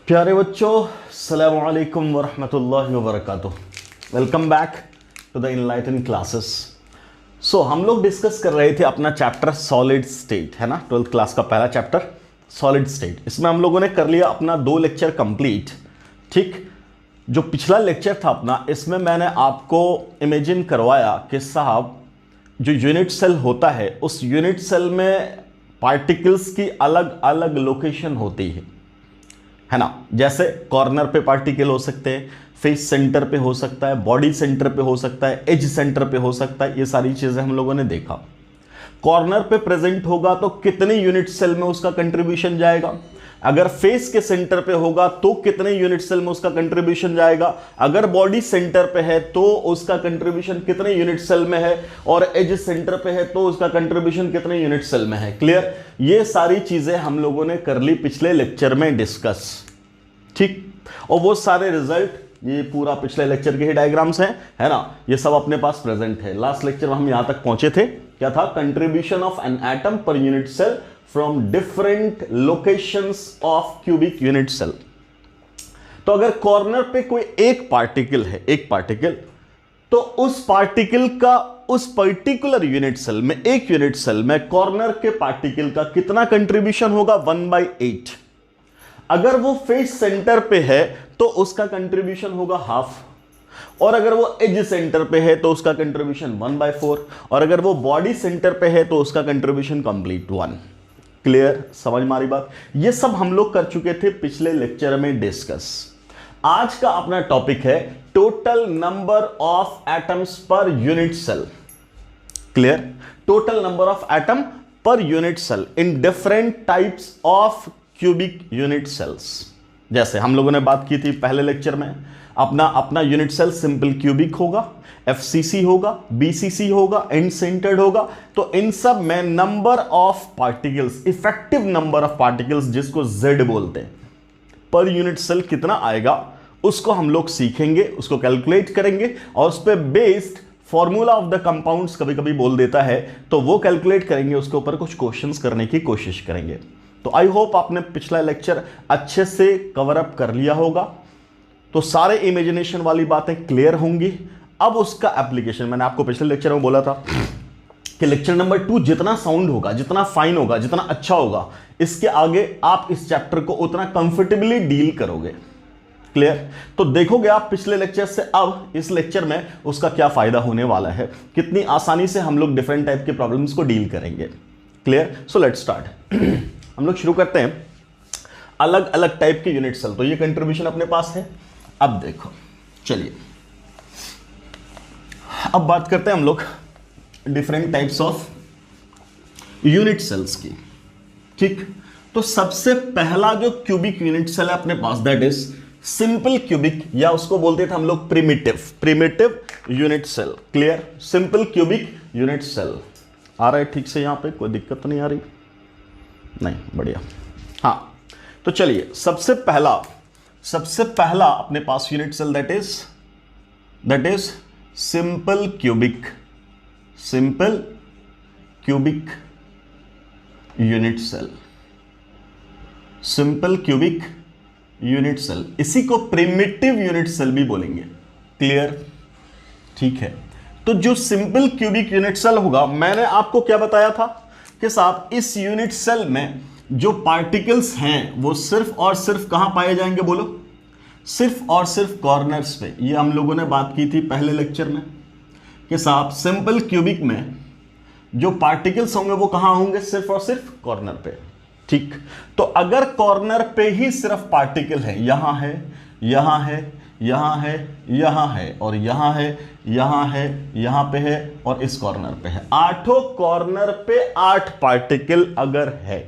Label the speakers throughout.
Speaker 1: प्यारे बच्चों, अस्सलामु अलैकुम वरहमतुल्लाहि वबरकातुह। Welcome back to the enlighten classes. हम लोग डिस्कस कर रहे थे अपना चैप्टर सॉलिड स्टेट, है ना, 12th क्लास का पहला चैप्टर सॉलिड स्टेट। इसमें हम लोगों ने कर लिया अपना 2 लेक्चर कंप्लीट। ठीक, जो पिछला लेक्चर था अपना, इसमें मैंने आपको इमेजिन करवाया कि साहब जो यूनिट सेल होता है, उस यूनिट सेल में पार्टिकल्स की अलग अलग लोकेशन होती है ना। जैसे कॉर्नर पे पार्टिकल हो सकते हैं, फेस सेंटर पे हो सकता है, बॉडी सेंटर पे हो सकता है, एज सेंटर पे हो सकता है। ये सारी चीजें हम लोगों ने देखा। कॉर्नर पे प्रेजेंट होगा तो कितने यूनिट सेल में उसका कंट्रीब्यूशन जाएगा, अगर फेस के सेंटर पे होगा तो कितने यूनिट सेल में उसका कंट्रीब्यूशन जाएगा, अगर बॉडी सेंटर पे है तो उसका कंट्रीब्यूशन कितने यूनिट सेल में है, और एज सेंटर पे है तो उसका कंट्रीब्यूशन कितने यूनिट सेल में है। क्लियर? ये सारी चीजें हम लोगों ने कर ली पिछले लेक्चर में डिस्कस। ठीक, और वो सारे रिजल्ट, ये पूरा पिछले लेक्चर के ही डायग्राम्स हैं, है ना, ये सब अपने पास प्रेजेंट है। लास्ट लेक्चर में हम यहां तक पहुंचे थे, क्या था? Contribution of an atom per unit cell from different locations of cubic unit cell. तो अगर कॉर्नर पे कोई एक पार्टिकल है, एक पार्टिकल, तो उस पार्टिकल का उस पर्टिकुलर यूनिट सेल में, एक यूनिट सेल में कॉर्नर के पार्टिकल का कितना कंट्रीब्यूशन होगा? 1/8। अगर वो फेस सेंटर पे है तो उसका कंट्रीब्यूशन होगा हाफ, और अगर वो एज सेंटर पे है तो उसका कंट्रीब्यूशन 1/4, और अगर वो बॉडी सेंटर पे है तो उसका कंट्रीब्यूशन कंप्लीट 1। क्लियर? समझ मारी बात? ये सब हम लोग कर चुके थे पिछले लेक्चर में डिस्कस। आज का अपना टॉपिक है टोटल नंबर ऑफ एटम्स पर unit cell. Clear? Total number of atom per unit cell in different types of cubic unit cells. जैसे हम लोगों ने बात की थी पहले लेक्चर में, अपना यूनिट सेल सिंपल क्यूबिक होगा, एफसीसी होगा, बीसीसी होगा, एंड सेंटर्ड होगा। तो इन सब में number of particles, effective number of particles, जिसको जेड बोलते हैं, पर यूनिट सेल कितना आएगा उसको हम लोग सीखेंगे, उसको कैलकुलेट करेंगे, और उस पर based formula of the compounds कभी कभी बोल देता है, तो वो कैलकुलेट करेंगे, उसके ऊपर कुछ क्वेश्चंस करने की कोशिश करेंगे। तो आई होप आपने पिछला लेक्चर अच्छे से कवर अप कर लिया होगा, तो सारे इमेजिनेशन वाली बातें क्लियर होंगी। अब उसका एप्लीकेशन, मैंने आपको पिछले लेक्चर में बोला था कि लेक्चर नंबर 2 जितना साउंड होगा, जितना फाइन होगा, जितना अच्छा होगा, इसके आगे आप इस चैप्टर को उतना कंफर्टेबली डील करोगे। क्लियर? तो देखोगे आप पिछले लेक्चर से अब इस लेक्चर में उसका क्या फायदा होने वाला है, कितनी आसानी से हम लोग डिफरेंट टाइप के प्रॉब्लम्स को डील करेंगे। क्लियर? So let's start. हम लोग शुरू करते हैं अलग अलग टाइप के यूनिट सेल। तो ये कंट्रीब्यूशन अपने पास है। अब देखो, चलिए अब बात करते हैं हम लोग different types of unit cells की। ठीक, तो सबसे पहला जो क्यूबिक यूनिट सेल है अपने पास, दैट इज सिंपल क्यूबिक, या उसको बोलते थे हम लोग primitive unit cell. Clear? Simple cubic unit cell. आ रहा है ठीक से? यहां पे कोई दिक्कत तो नहीं आ रही? नहीं, बढ़िया। हाँ, तो चलिए सबसे पहला अपने पास unit cell that is simple cubic unit cell. Simple cubic unit cell, इसी को प्रिमिटिव यूनिट सेल भी बोलेंगे। क्लियर? ठीक है। तो जो सिंपल क्यूबिक यूनिट सेल होगा, मैंने आपको क्या बताया था कि साहब इस यूनिट सेल में जो पार्टिकल्स हैं वो सिर्फ और सिर्फ कहां पाए जाएंगे? बोलो, सिर्फ और सिर्फ कॉर्नर्स पे। ये हम लोगों ने बात की थी पहले लेक्चर में कि साहब सिंपल क्यूबिक में जो पार्टिकल्स होंगे वो कहां होंगे? सिर्फ और सिर्फ कॉर्नर पे। ठीक, तो अगर कॉर्नर पे ही सिर्फ पार्टिकल है, यहां है, यहां है, यहां है, यहां है, और यहां है, यहां है, यहां पे है, और इस कॉर्नर पे है, 8 कॉर्नर पे 8 पार्टिकल अगर है।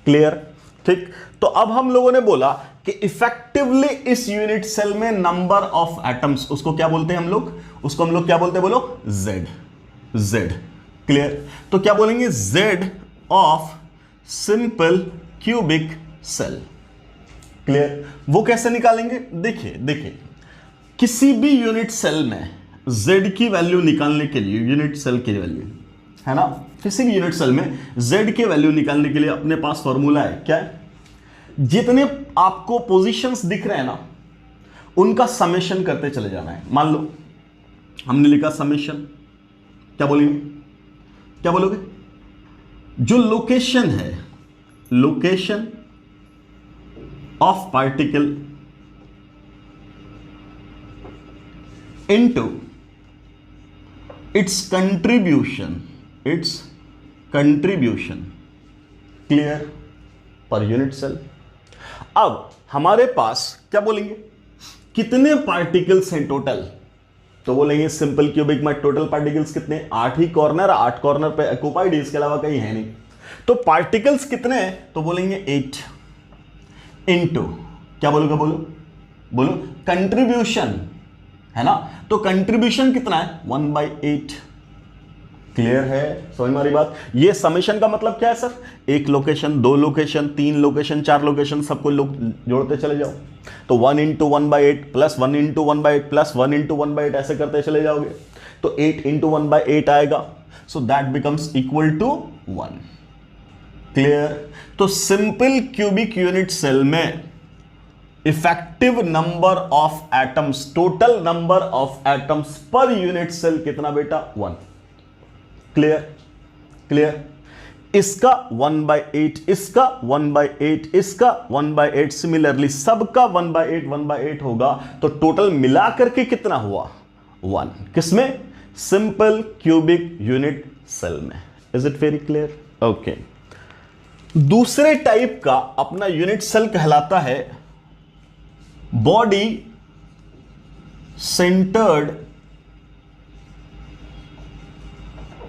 Speaker 1: क्लियर? ठीक, तो अब हम लोगों ने बोला कि इफेक्टिवली इस यूनिट सेल में नंबर ऑफ एटम्स, उसको क्या बोलते हैं हम लोग? उसको हम लोग क्या बोलते हैं? बोलो, जेड। क्लियर? तो क्या बोलेंगे? Z of simple cubic cell. Clear? वो कैसे निकालेंगे? देखिए किसी भी यूनिट सेल में z की वैल्यू निकालने के लिए, यूनिट सेल की वैल्यू, है ना, किसी भी यूनिट सेल में z की वैल्यू निकालने के लिए अपने पास फॉर्मूला है, क्या है? जितने आपको पोजीशंस दिख रहे हैं ना, उनका समेशन करते चले जाना है। मान लो हमने लिखा समेशन, क्या बोलेंगे, क्या बोलोगे? जो लोकेशन है, location of particle into its contribution, its contribution, clear, per unit cell. अब हमारे पास क्या बोलेंगे, कितने पार्टिकल्स हैं टोटल? तो बोलेंगे सिंपल क्यूबिक में टोटल पार्टिकल्स कितने, 8 ही कॉर्नर, 8 कॉर्नर पे ऑक्युपाइड, इसके अलावा कहीं है नहीं। तो पार्टिकल्स कितने हैं? तो बोलेंगे 8 इनटू, क्या बोलोगे, बोलो बोलो, कंट्रीब्यूशन है ना, तो कंट्रीब्यूशन कितना है, 1/8। क्लियर है, समझ में आ रही बात? ये समेशन का मतलब क्या है सर, एक लोकेशन, 2 लोकेशन, 3 लोकेशन, 4 लोकेशन, सबको लोग जोड़ते चले जाओ। तो 1 into 1/8 plus 1 into 1/8 plus 1 into 1/8 ऐसे करते चले जाओगे, तो 8 इंटू 1/8 आएगा। So that becomes equal to 1। Clear? तो सिंपल क्यूबिक यूनिट सेल में effective number of atoms, total number of atoms पर यूनिट सेल कितना बेटा, 1। क्लियर? क्लियर? इसका 1/8, इसका 1/8, इसका 1/8, सिमिलरली सबका 1/8 होगा, तो टोटल मिला करके कितना हुआ, 1। किसमें? सिंपल क्यूबिक यूनिट सेल में। Is it very clear? Okay. दूसरे टाइप का अपना यूनिट सेल कहलाता है body centred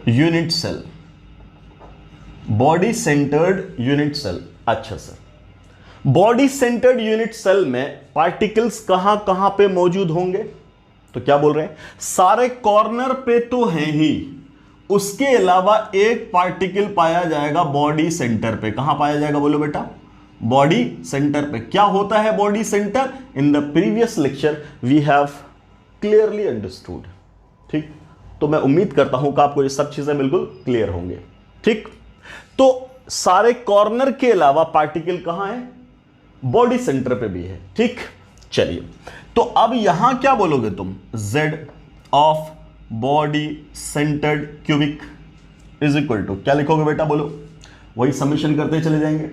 Speaker 1: unit cell. Body centred unit cell. अच्छा sir, body centred unit cell में पार्टिकल्स कहां कहां पे मौजूद होंगे? तो क्या बोल रहे हैं, सारे कॉर्नर पे तो हैं ही, उसके अलावा एक पार्टिकल पाया जाएगा बॉडी सेंटर पे। कहां पाया जाएगा, बोलो बेटा, बॉडी सेंटर पे। क्या होता है body centre? In the previous lecture we have clearly understood. ठीक, तो मैं उम्मीद करता हूं कि आपको ये सब चीजें बिल्कुल क्लियर होंगे। ठीक, तो सारे कॉर्नर के अलावा पार्टिकल कहां है, बॉडी सेंटर पे भी है। ठीक, चलिए, तो अब यहां क्या बोलोगे तुम, z of body centred cubic is equal to, क्या लिखोगे बेटा, बोलो, वही समेशन करते चले जाएंगे।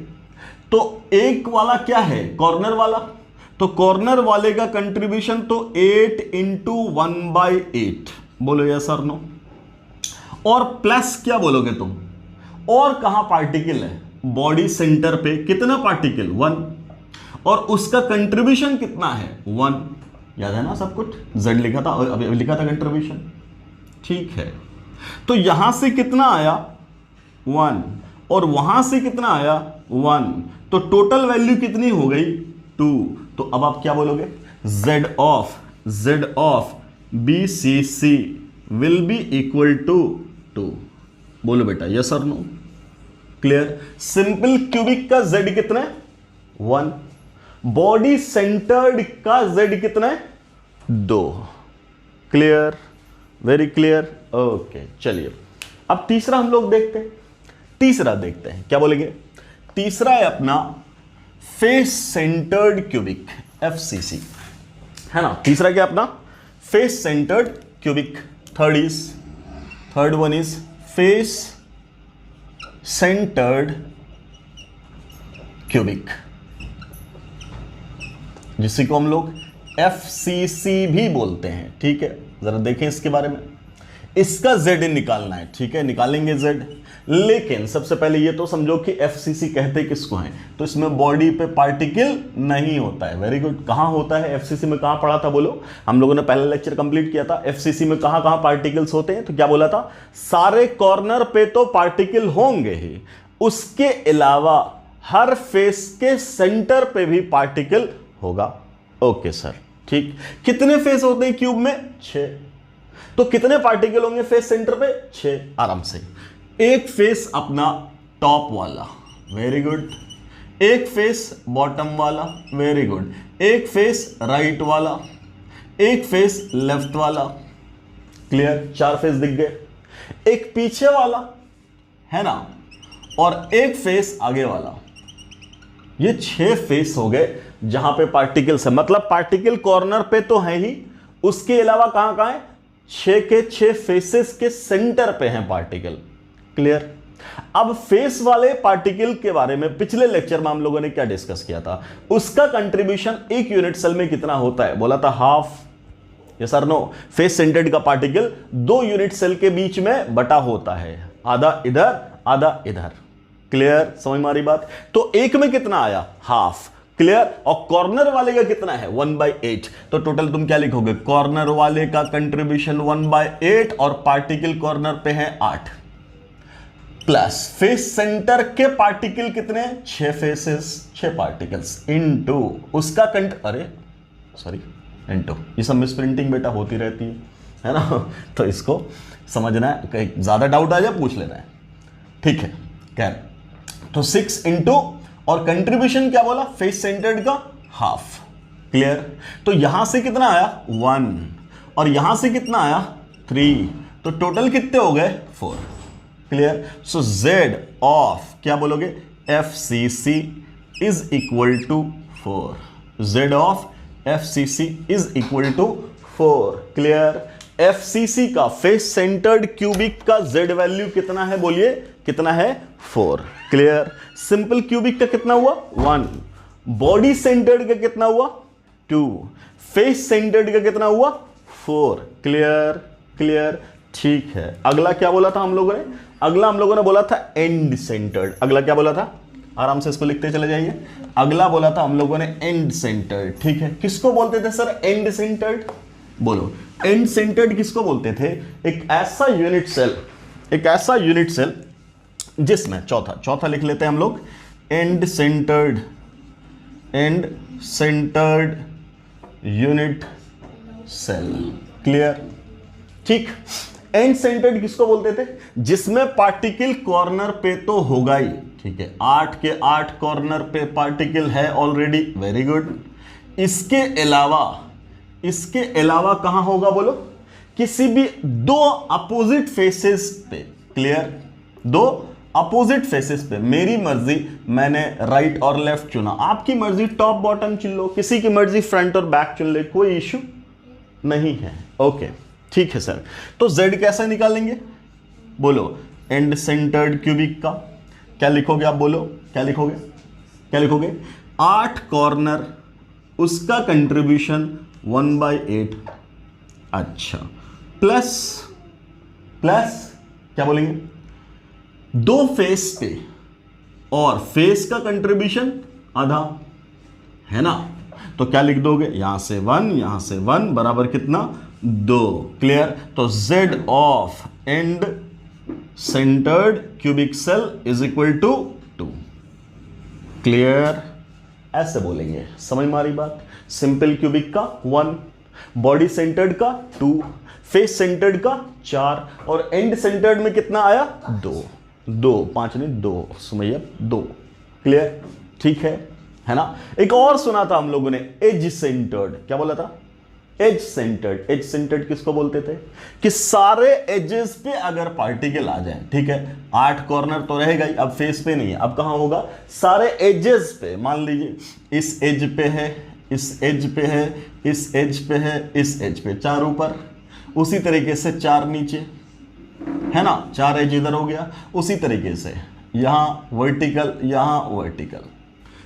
Speaker 1: तो एक वाला क्या है, कॉर्नर वाला, तो कॉर्नर वाले का कंट्रीब्यूशन तो 8 इंटू 1/8, बोलो यस और नो, और प्लस क्या बोलोगे तुम, और कहां पार्टिकल है, बॉडी सेंटर पे कितना पार्टिकल, 1, और उसका कंट्रीब्यूशन कितना है, 1। याद है ना सब कुछ, z लिखा था, अभी लिखा था कंट्रीब्यूशन। ठीक है, तो यहां से कितना आया, 1, और वहां से कितना आया, 1, तो टोटल वैल्यू कितनी हो गई, 2। तो अब आप क्या बोलोगे, z of BCC will be equal to 2। बोलो बेटा यस और नो। क्लियर? सिंपल क्यूबिक का z कितना है, 1, बॉडी सेंटर्ड का z कितना है, 2। क्लियर? Very clear? ओके, चलिए अब तीसरा हम लोग देखते हैं। तीसरा देखते हैं, क्या बोलेंगे, तीसरा है अपना फेस सेंटर्ड क्यूबिक, FCC, है ना। तीसरा क्या अपना, face centred cubic. Third one is face centred cubic, जिसे को हम लोग FCC भी बोलते हैं। ठीक है, जरा देखें इसके बारे में। इसका Z निकालना है, ठीक है, निकालेंगे Z, लेकिन सबसे पहले ये तो समझो कि FCC कहते किसको हैं, तो इसमें बॉडी पे पार्टिकल नहीं होता है। Very good. कहां होता है FCC में, कहां पढ़ा था, बोलो, हम लोगों ने पहला लेक्चर कंप्लीट किया था। FCC में कहां कहां पार्टिकल्स होते हैं, तो क्या बोला था, सारे कॉर्नर पे तो पार्टिकल होंगे ही, उसके अलावा हर फेस के सेंटर पे भी पार्टिकल होगा। ओके सर, ठीक। कितने फेस होते हैं क्यूब में, 6, तो कितने पार्टिकल होंगे फेस सेंटर पे, 6, आराम से। एक फेस अपना टॉप वाला, वेरी गुड, एक फेस बॉटम वाला, वेरी गुड, एक फेस राइट वाला, एक फेस लेफ्ट वाला। क्लियर? 4 फेस दिख गए। एक पीछे वाला है ना, और एक फेस आगे वाला। ये 6 फेस हो गए जहां पे पार्टिकल्स है, मतलब पार्टिकल कॉर्नर पे तो है ही, उसके अलावा कहां कहां है, 6 के 6 फेसेस के सेंटर पे हैं पार्टिकल। क्लियर। अब फेस वाले पार्टिकल के बारे में पिछले लेक्चर में हम लोगों ने क्या डिस्कस किया था, उसका कंट्रीब्यूशन एक यूनिट सेल में कितना होता है, बोला था हाफ। यस और नो। फेस सेंटर्ड का पार्टिकल 2 यूनिट सेल के बीच में बटा होता है, आधा इधर आधा इधर। क्लियर, समझ में आ रही बात। तो एक में कितना आया, हाफ। क्लियर। और कॉर्नर वाले का कितना है, 1/8। तो टोटल तुम क्या लिखोगे, कॉर्नर वाले का कंट्रीब्यूशन 1/8 और पार्टिकल कॉर्नर पे है 8, प्लस फेस सेंटर के पार्टिकल कितने, 6 फेसेस 6 पार्टिकल्स इनटू उसका इनटू, ये सब मिस प्रिंटिंग बेटा होती रहती है ना, तो इसको समझना है, कहीं ज्यादा डाउट आ जाए पूछ लेना है, ठीक है। क्या तो 6 इंटू और कंट्रीब्यूशन क्या बोला, फेस सेंटर्ड का हाफ। क्लियर। तो यहां से कितना आया 1 और यहां से कितना आया 3, तो टोटल कितने हो गए 4। क्लियर। सो Z ऑफ क्या बोलोगे, FCC is equal to 4। Z of FCC is equal to 4। Clear. FCC का फेस सेंटर्ड क्यूबिक का Z वैल्यू कितना है, बोलिए कितना है 4। क्लियर। सिंपल क्यूबिक का कितना हुआ 1, बॉडी सेंटर्ड का कितना हुआ 2, फेस सेंटर्ड का कितना हुआ 4। क्लियर क्लियर, ठीक है। अगला क्या बोला था हम लोगों ने, अगला हम लोगों ने बोला था एंड सेंटर्ड। अगला क्या बोला था, आराम से इसको लिखते चले जाइए। अगला बोला था हम लोगों ने एंड सेंटर्ड। ठीक है, किसको बोलते थे सर एंड सेंटर्ड, बोलो एंड सेंटर्ड किसको बोलते थे, एक ऐसा यूनिट सेल, एक ऐसा यूनिट सेल जिसमें चौथा लिख लेते हैं हम लोग, end centred unit cell. Clear, ठीक। एंड सेंटर्ड किसको बोलते थे, जिसमें पार्टिकल कॉर्नर पे तो होगा ही, ठीक है, 8 के 8 कॉर्नर पे पार्टिकल है ऑलरेडी, वेरी गुड। इसके अलावा कहां होगा बोलो, किसी भी 2 अपोजिट फेसेस पे। क्लियर, 2 अपोजिट फेसेस पे, मेरी मर्जी मैंने राइट और लेफ्ट चुना, आपकी मर्जी टॉप बॉटम चुन लो, किसी की मर्जी फ्रंट और बैक चुन ले, कोई इश्यू नहीं है। ओके ठीक है सर, तो Z कैसे निकालेंगे, बोलो एंड सेंटर्ड क्यूबिक का क्या लिखोगे आप, बोलो क्या लिखोगे 8 कॉर्नर, उसका कंट्रीब्यूशन 1/8, अच्छा, प्लस क्या बोलेंगे 2 फेस पे और फेस का कंट्रीब्यूशन आधा, है ना, तो क्या लिख दोगे, यहां से 1 बराबर कितना 2। क्लियर, तो Z of end centred cubic cell is equal to 2। Clear, ऐसे बोलेंगे, समझ में आ रही बात। सिंपल क्यूबिक का 1, बॉडी सेंटर्ड का 2, फेस सेंटर्ड का 4 और एंड सेंटर्ड में कितना आया 2, 5 नहीं 2, सुमैया 2। क्लियर, ठीक है ना। एक और सुना था हम लोगों ने एज सेंटर्ड, क्या बोला था, एज सेंटर्ड किसको बोलते थे, कि सारे एजेस पे अगर पार्टिकल आ जाए, ठीक है, 8 कॉर्नर तो रहेगा ही, अब फेस पे नहीं है, अब कहां होगा, सारे एजेस पे, मान लीजिए इस एज पे है, इस एज पे है, इस एज पे है, इस एज पे, 4 ऊपर, उसी तरीके से 4 नीचे, है ना, 4 एज इधर हो गया, उसी तरीके से यहां वर्टिकल,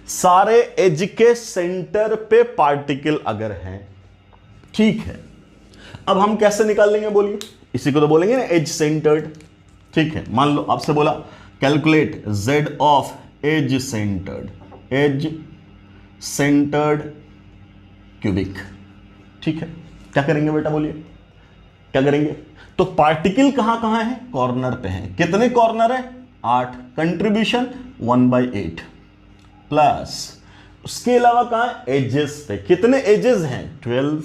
Speaker 1: सारे एज के सेंटर पे पार्टिकल अगर हैं, ठीक है। अब हम कैसे निकाल लेंगे बोलिए, इसी को तो बोलेंगे ना एज सेंटर्ड। ठीक है, मान लो आपसे बोला calculate Z of edge centred cubic, ठीक है, क्या करेंगे बेटा बोलिए, क्या करेंगे, तो पार्टिकल कहां है, कॉर्नर पे है, कितने कॉर्नर है 8, कंट्रीब्यूशन 1/8, प्लस उसके अलावा कहां है एजेस पे, कितने एजेस हैं 12,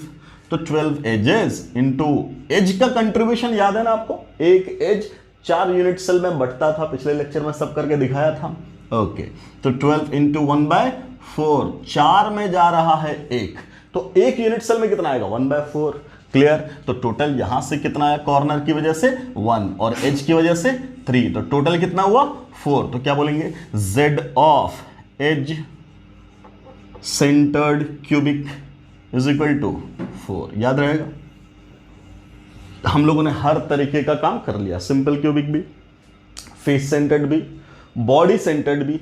Speaker 1: तो 12 एजेस इनटू एज का कंट्रीब्यूशन याद है ना आपको, एक एज 4 यूनिट सेल में बटता था, पिछले लेक्चर में सब करके दिखाया था। ओके, तो 12 इंटू 1/4, 4 में जा रहा है 1, तो एक यूनिट सेल में कितना आएगा 1/4। क्लियर, तो टोटल यहां से कितना आया, कॉर्नर की वजह से 1 और एज की वजह से 3, तो टोटल कितना हुआ 4। तो क्या बोलेंगे Z of edge centred cubic is equal to 4। याद रहेगा, हम लोगों ने हर तरीके का काम कर लिया, सिंपल क्यूबिक भी, फेस सेंटर्ड भी, बॉडी सेंटर्ड भी,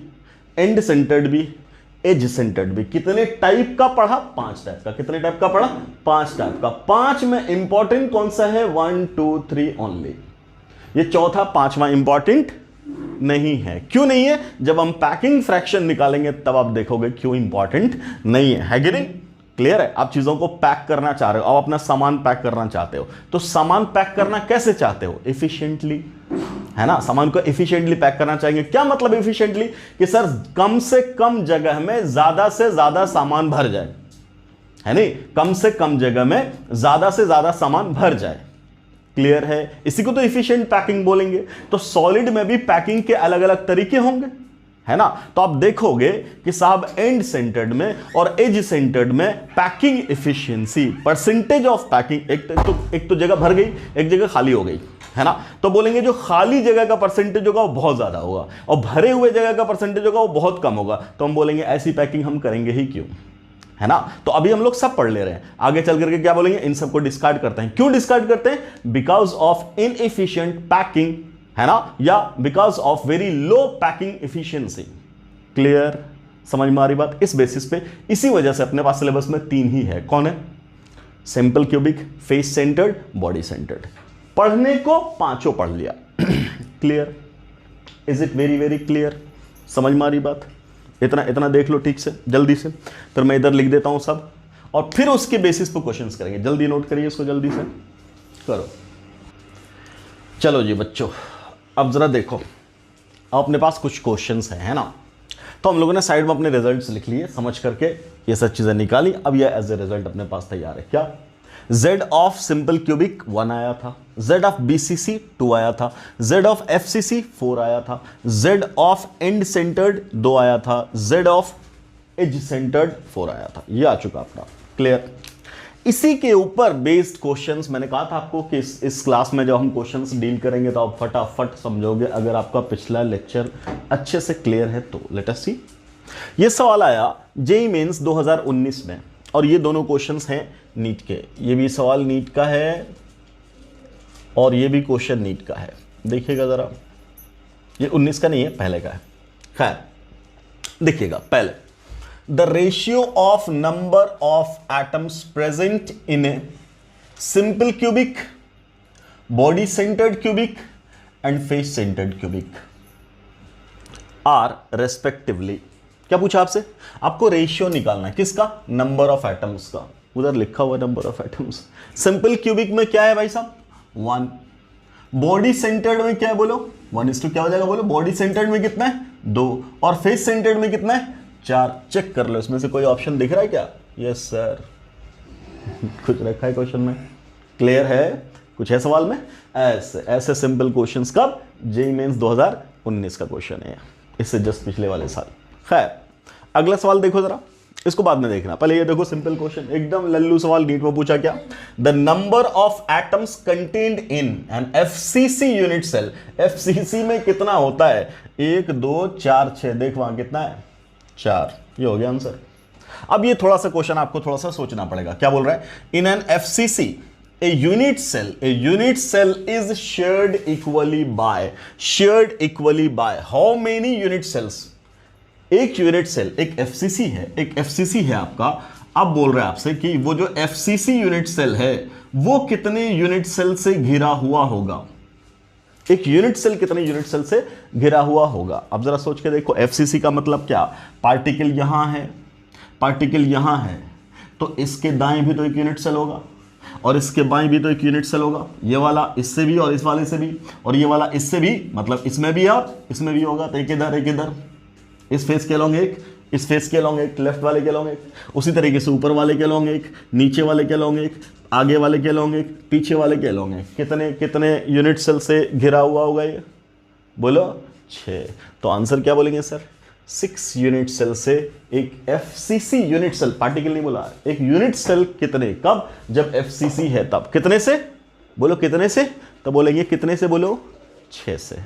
Speaker 1: एंड सेंटर्ड भी, एज सेंटर्ड भी। कितने टाइप का पढ़ा? 5 टाइप का। कितने टाइप का पढ़ा? 5 टाइप का। 5 में इंपॉर्टेंट कौन सा है? 1 2 3 ओनली। ये चौथा 5वां इंपॉर्टेंट नहीं है। क्यों नहीं है? जब हम पैकिंग फ्रैक्शन निकालेंगे तब आप देखोगे क्यों इंपॉर्टेंट नहीं है कि नहीं? क्लियर है? आप चीजों को पैक करना चाह रहे हो, आप अपना सामान पैक करना चाहते हो, तो सामान पैक करना कैसे चाहते हो? एफिशिएंटली, है ना? सामान को एफिशिएंटली पैक करना चाहेंगे। क्या मतलब एफिशिएंटली? कि सर कम से कम जगह में ज्यादा से ज्यादा सामान भर जाए, है नहीं? कम से कम जगह में ज्यादा से ज्यादा सामान भर जाए। क्लियर है? इसी को तो एफिशिएंट पैकिंग बोलेंगे। तो सॉलिड में भी पैकिंग के अलग अलग तरीके होंगे, है ना? तो आप देखोगे कि साहब एंड सेंटर्ड में और एज सेंटर्ड में packing efficiency, percentage of packing, एक तो जगह भर गई, एक जगह खाली हो गई, है ना? तो बोलेंगे जो खाली जगह का परसेंटेज होगा वो बहुत ज्यादा होगा और भरे हुए जगह का परसेंटेज होगा वो बहुत कम होगा। तो हम बोलेंगे ऐसी पैकिंग हम करेंगे ही क्यों, है ना? तो अभी हम लोग सब पढ़ ले रहे हैं, आगे चल करके क्या बोलेंगे? इन सबको डिस्कार्ड करते हैं। क्यों डिस्कार्ड करते हैं? बिकॉज ऑफ इनएफिशिएंट पैकिंग, है ना? या because of very low packing efficiency. Clear? समझ में आ रही बात? इस बेसिस पे, इसी वजह से अपने पास सिलेबस में 3 ही है। कौन है? Simple cubic, face centred, body centred. पढ़ने को 5 पढ़ लिया। Clear? Is it very very clear? समझ में आ रही बात? इतना देख लो ठीक से, जल्दी से। फिर मैं इधर लिख देता हूं सब और फिर उसके बेसिस पे क्वेश्चंस करेंगे। जल्दी नोट करिए इसको, जल्दी से करो। चलो जी बच्चों, अब जरा देखो, अपने पास कुछ क्वेश्चंस हैं, है ना? तो हम लोगों ने साइड में अपने रिजल्ट्स लिख लिए, समझ करके ये सब चीजें निकाली। अब ये एज ए रिजल्ट अपने पास तैयार है। क्या? Z ऑफ सिंपल क्यूबिक 1 आया था, Z ऑफ BCC 2 आया था, Z ऑफ FCC 4 आया था, Z ऑफ एंड सेंटर्ड 2 आया था, Z ऑफ एज सेंटर्ड 4 आया था। ये आ चुका अपना। क्लियर? इसी के ऊपर बेस्ड क्वेश्चंस, मैंने कहा था आपको कि इस क्लास में जब हम क्वेश्चंस डील करेंगे तो आप फटाफट समझोगे, अगर आपका पिछला लेक्चर अच्छे से क्लियर है तो। लेट अस सी। ये सवाल आया जेईई मेंस 2019 में और ये दोनों क्वेश्चंस हैं नीट के। ये भी सवाल नीट का है और ये भी क्वेश्चन नीट का है। देखिएगा जरा, ये 19 का नहीं है, पहले का है। खैर देखिएगा, पहले the ratio of number of atoms present in a simple cubic, body centred cubic and face centred cubic are respectively. क्या पूछा आपसे? आपको रेशियो निकालना है। किसका? नंबर ऑफ एटम्स का। उधर लिखा हुआ number of atoms. Simple cubic में क्या है भाई साहब? 1। बॉडी सेंटर्ड में क्या है बोलो? 1:2 क्या हो जाएगा बोलो? बॉडी सेंटर्ड में कितना है? 2। और फेस सेंटर्ड में कितना है? 4। चेक कर लो, इसमें से कोई ऑप्शन दिख रहा है क्या? Yes sir. कुछ रखा है क्वेश्चन में? क्लियर है? कुछ है सवाल में? ऐसे सिंपल क्वेश्चंस कब? जेईई मेंस 2019 का क्वेश्चन है, इससे जस्ट पिछले वाले साल। खैर अगला सवाल देखो जरा, इसको बाद में देखना, पहले ये देखो सिंपल क्वेश्चन, एकदम लल्लू सवाल नीट में पूछा। क्या? The number of atoms contained in an FCC unit cell. FCC में कितना होता है? 1 2 4 6। देख वहां कितना है? 4। ये हो गया आंसर। अब ये थोड़ा सा क्वेश्चन आपको थोड़ा सा सोचना पड़ेगा। क्या बोल रहा है? इन an FCC a unit cell is shared equally by how many unit cells? एक यूनिट सेल, एक FCC है, एक FCC है आपका। अब बोल रहा है आपसे कि वो जो FCC यूनिट सेल है वो कितने यूनिट सेल से घिरा हुआ होगा? एक यूनिट सेल कितने यूनिट सेल से घिरा हुआ होगा? अब जरा सोच के देखो, FCC का मतलब क्या? पार्टिकल यहां है, पार्टिकल यहां है, तो इसके दाएं भी तो एक यूनिट सेल होगा और इसके बाएं भी तो एक यूनिट सेल होगा। ये वाला इससे भी और इस वाले से भी और ये वाला इससे भी, मतलब इसमें भी और इसमें भी होगा। तो एक इधर, इस फेस के लॉन्ग एक, इस फेस के लॉन्ग एक, लेफ्ट वाले के लॉन्ग एक, उसी तरीके से ऊपर वाले के लॉन्ग एक, नीचे वाले के लॉन्ग एक, आगे वाले के लॉन्ग एक, पीछे वाले के लॉन्ग एक। कितने यूनिट सेल से घिरा हुआ होगा ये? बोलो 6। तो आंसर क्या बोलेंगे सर? 6 यूनिट सेल से एक FCC यूनिट सेल, पार्टिकल नहीं बोला, एक यूनिट सेल कितने? कब? जब FCC है तब। कितने से? बोलो कितने से? तो बोलेंगे कितने से? बोलो 6 से।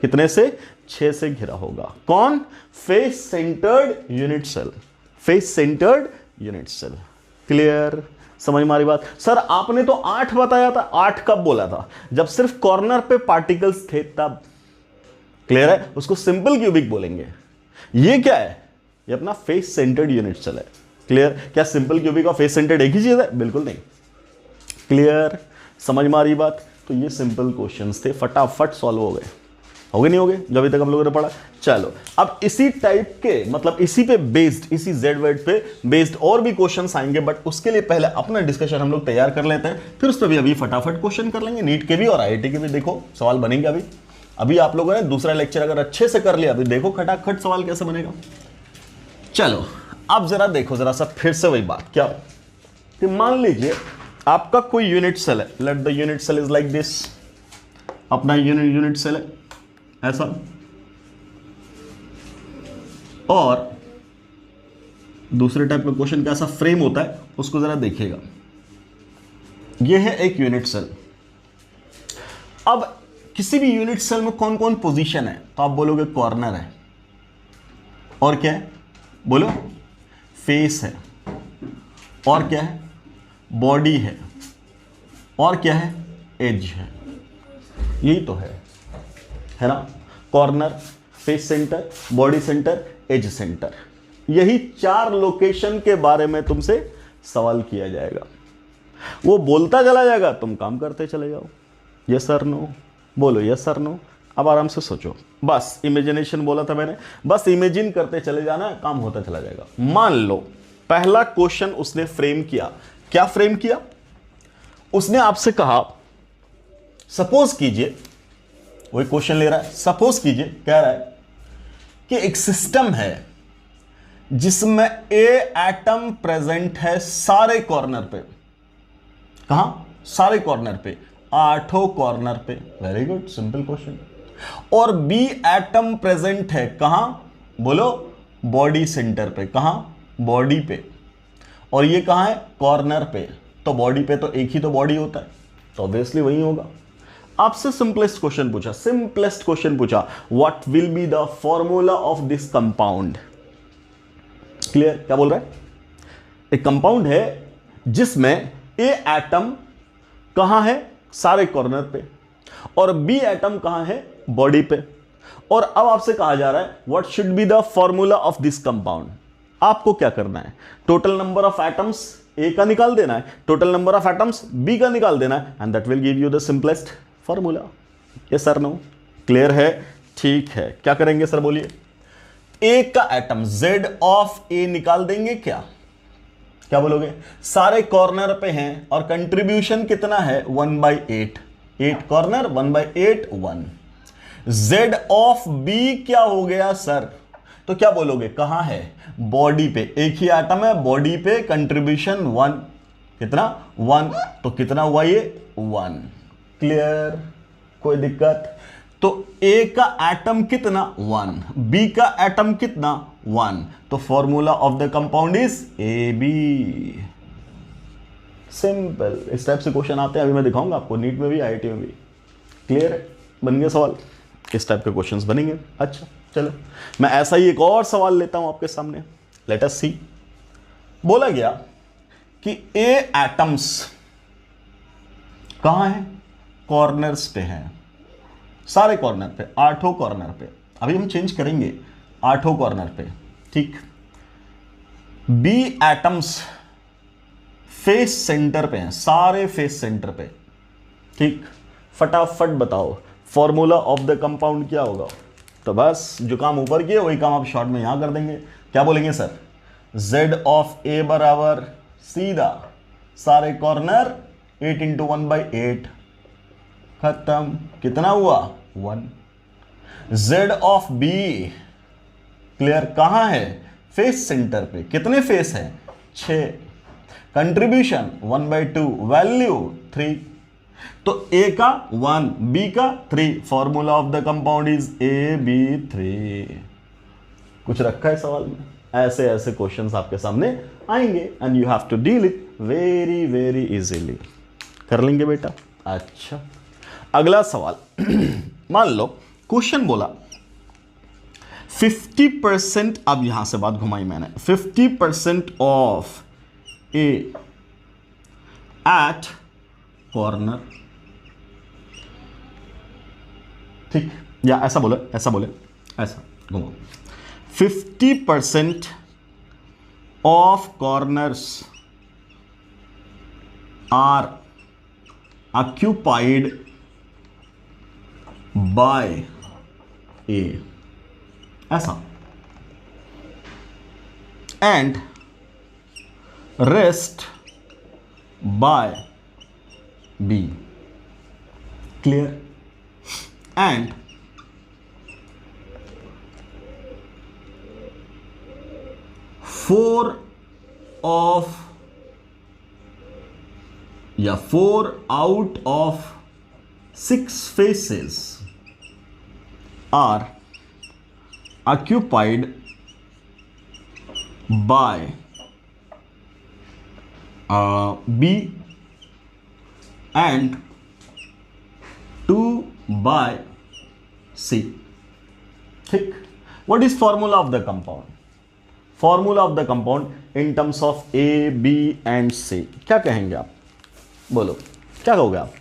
Speaker 1: कितने से? 6 से घिरा होगा। कौन? Face centred unit cell. Face centred unit cell. Clear, समझ में आ रही बात? सर आपने तो 8 बताया था, 8 कब बोला था? जब सिर्फ कॉर्नर पे पार्टिकल्स थे तब। क्लियर है? उसको सिंपल क्यूबिक बोलेंगे। ये क्या है? ये अपना फेस सेंटर्ड यूनिट सेल है। क्लियर? क्या सिंपल क्यूबिक और फेस सेंटर्ड एक ही चीज है? बिल्कुल नहीं। क्लियर, समझ में आ रही बात? तो ये सिंपल क्वेश्चंस थे, फटाफट सॉल्व हो गए। हो गए नहीं हो गए जो अभी तक हम लोगों ने पढ़ा? चलो अब इसी टाइप के, मतलब इसी पे बेस्ड, इसी जेड वर्ड पे बेस्ड और भी क्वेश्चंस आएंगे, बट उसके लिए पहले अपना डिस्कशन हम लोग तैयार कर लेते हैं, फिर उस पर भी अभी फटाफट क्वेश्चन कर लेंगे। नीट के भी और आईआईटी के भी देखो सवाल बनेंगे। अभी आप लोगों ने दूसरा लेक्चर अगर अच्छे से कर लिया, अभी देखो खटाखट सवाल कैसे बनेगा। चलो अब जरा देखो, जरा सा फिर से वही बात, क्या कि मान लीजिए आपका कोई यूनिट सेल है, let the unit cell is like this, अपना यूनिट सेल है ऐसा, और दूसरे टाइप का क्वेश्चन कैसा फ्रेम होता है उसको जरा देखिएगा। यह है एक यूनिट सेल। अब किसी भी यूनिट सेल में कौन कौन पोजीशन है? तो आप बोलोगे कॉर्नर है, और क्या है? बोलो, फेस है, और क्या है? बॉडी है, और क्या है? एज है। यही तो है ना? Corner, face centre, body centre, edge centre, यही 4 लोकेशन के बारे में तुमसे सवाल किया जाएगा। वो बोलता चला जाएगा, तुम काम करते चले जाओ। यस सर नो, बोलो यस सर नो। अब आराम से सोचो, बस इमेजिनेशन बोला था मैंने, बस इमेजिन करते चले जाना, काम होता चला जाएगा। मान लो पहला क्वेश्चन उसने फ्रेम किया। क्या फ्रेम किया? उसने आपसे कहा, सपोज कीजिए, वही क्वेश्चन ले रहा है, सपोज कीजिए, कह रहा है कि एक सिस्टम है जिसमें ए एटम प्रेजेंट है सारे कॉर्नर पे। कहां? सारे कॉर्नर पे, 8 कॉर्नर पे। Very good, simple question. और बी एटम प्रेजेंट है कहां? बोलो, बॉडी सेंटर पे। कहां? बॉडी पे। और ये कहां है? कॉर्नर पे। तो बॉडी पे तो एक ही तो बॉडी होता है, तो ऑब्वियसली वही होगा। आपसे सिंपलेस्ट क्वेश्चन पूछा, what will be the formula of this compound? Clear? क्या बोल रहा है? एक कंपाउंड है जिसमें ए एटम कहां है? सारे कॉर्नर पे, और बी एटम कहां है? बॉडी पे। और अब आपसे कहा जा रहा है what should be the formula of this compound. आपको क्या करना है? Total number of atoms A का निकाल देना है, total number of atoms B का निकाल देना है, and that will give you the simplest formula. Yes sir no? Clear है? ठीक है, क्या करेंगे सर बोलिए? ए का एटम Z ऑफ ए निकाल देंगे। क्या बोलोगे? सारे कॉर्नर पे हैं और कंट्रीब्यूशन कितना है? 1/8। 8 कॉर्नर, 1/8, 1। Z ऑफ बी क्या हो गया सर? तो क्या बोलोगे? कहां है? बॉडी पे, एक ही एटम है बॉडी पे, कंट्रीब्यूशन 1। कितना? 1। तो कितना हुआ ये? 1। क्लियर? कोई दिक्कत? तो ए का एटम कितना? 1। बी का एटम कितना? 1। तो formula of the compound is A B. Simple. इस टाइप से क्वेश्चन आते हैं, अभी मैं दिखाऊंगा आपको, नीट में भी आईआईटी में भी। क्लियर है? बन गया सवाल? इस टाइप के क्वेश्चंस बनेंगे। अच्छा चलो, मैं ऐसा ही एक और सवाल लेता हूं आपके सामने। लेट अस सी। बोला गया कि ए एटम्स कहां है? कॉर्नर्स पे हैं, सारे कॉर्नर पे, 8 कॉर्नर पे। अभी हम चेंज करेंगे, 8 कॉर्नर पे, ठीक। बी एटम्स फेस सेंटर पे हैं, सारे फेस सेंटर पे, ठीक। फटाफट बताओ फॉर्मूला ऑफ द कंपाउंड क्या होगा? तो बस जो काम ऊपर किए वही काम आप शॉर्ट में यहां कर देंगे। क्या बोलेंगे सर? Z ऑफ ए बराबर सीधा सारे कॉर्नर 8 × 1/8, खत्म। कितना हुआ? 1। Z ऑफ बी, क्लियर, कहां है? फेस सेंटर पे। कितने फेस है? 6। Contribution 1/2, value 3। तो ए का 1, बी का 3, formula of the compound is AB3। कुछ रखा है सवाल में? ऐसे ऐसे क्वेश्चंस आपके सामने आएंगे and you have to deal it very very easily. कर लेंगे बेटा? अच्छा, अगला सवाल। मान लो क्वेश्चन बोला 50%, अब यहां से बात घुमाई मैंने, 50% ऑफ ए एट कॉर्नर, ठीक, या ऐसा बोले, ऐसा घुमाओ, 50% of corners are occupied by A, ऐसा, and rest by B, clear? And 4 out of 6 faces are occupied by B and 2 by C, ठीक. What is formula of the compound? Formula of the compound in terms of A, B and C, क्या कहेंगे आप? बोलो, क्या कहोगे आप?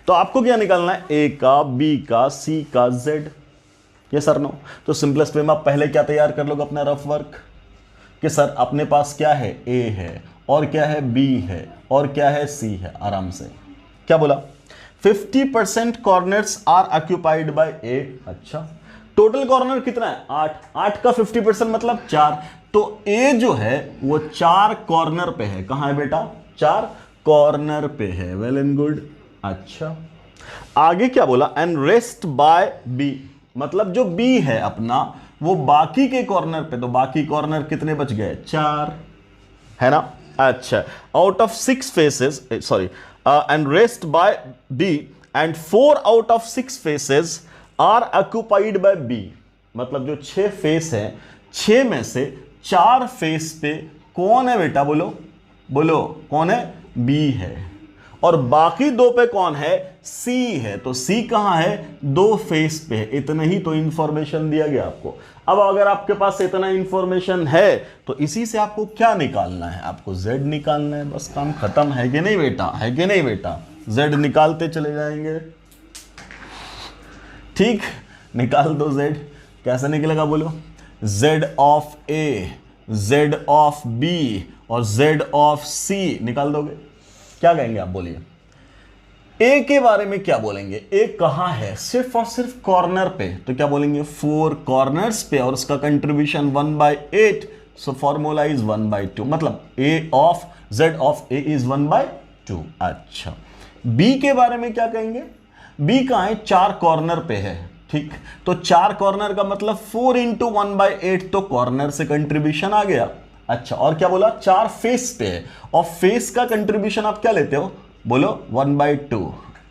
Speaker 1: तो आपको क्या निकालना है? ए का, बी का, सी का, जेड, ये सर नो. तो सिंपलेस्ट वे में आप पहले क्या तैयार कर लोगे? अपना रफ वर्क, कि सर अपने पास क्या है? ए है, और क्या है? बी है, और क्या है? सी है. आराम से क्या बोला? 50% कॉर्नर्स आर ऑक्यूपाइड बाय ए. अच्छा, टोटल कॉर्नर कितना है? 8. 8 का 50% मतलब 4. तो ए जो है वो 4 कॉर्नर पे है. कहां है बेटा? 4 कॉर्नर पे है. Well and good. अच्छा, आगे क्या बोला? एंड रेस्ट बाय बी, मतलब जो बी है अपना वो बाकी के कॉर्नर पे. तो बाकी कॉर्नर कितने बच गए? 4, है ना? अच्छा, out of 6 faces, sorry, and rest by B and 4 out of 6 faces are occupied by B, मतलब जो 6 फेस है, 6 में से 4 फेस पे कौन है बेटा? बोलो बोलो, कौन है? बी है. और बाकी 2 पे कौन है? सी है. तो सी कहां है? 2 फेस पे है. इतना ही तो इंफॉर्मेशन दिया गया आपको. अब अगर आपके पास इतना इंफॉर्मेशन है तो इसी से आपको क्या निकालना है? आपको z निकालना है. बस काम खत्म. है कि नहीं बेटा? है कि नहीं बेटा? z निकालते चले जाएंगे. ठीक, निकाल दो z. कैसे निकलेगा? बोलो, z of a, z of b और z ऑफ c निकाल दोगे. क्या कहेंगे आप? बोलिए. ए के बारे में क्या बोलेंगे? ए कहां है? सिर्फ और सिर्फ कॉर्नर पे. तो क्या बोलेंगे? 4 कॉर्नर्स पे और उसका कंट्रीब्यूशन 1/8. सो फॉर्मूला इज 1/2, मतलब A of z of a is 1/2. अच्छा, बी के बारे में क्या कहेंगे? बी कहां है? 4 कॉर्नर पे है. ठीक, तो 4 कॉर्नर का मतलब 4 इंटू 1/8, तो कॉर्नर से कंट्रीब्यूशन आ गया. अच्छा, और क्या बोला? 4 फेस पे है, और फेस का कंट्रीब्यूशन आप क्या लेते हो? बोलो 1/2.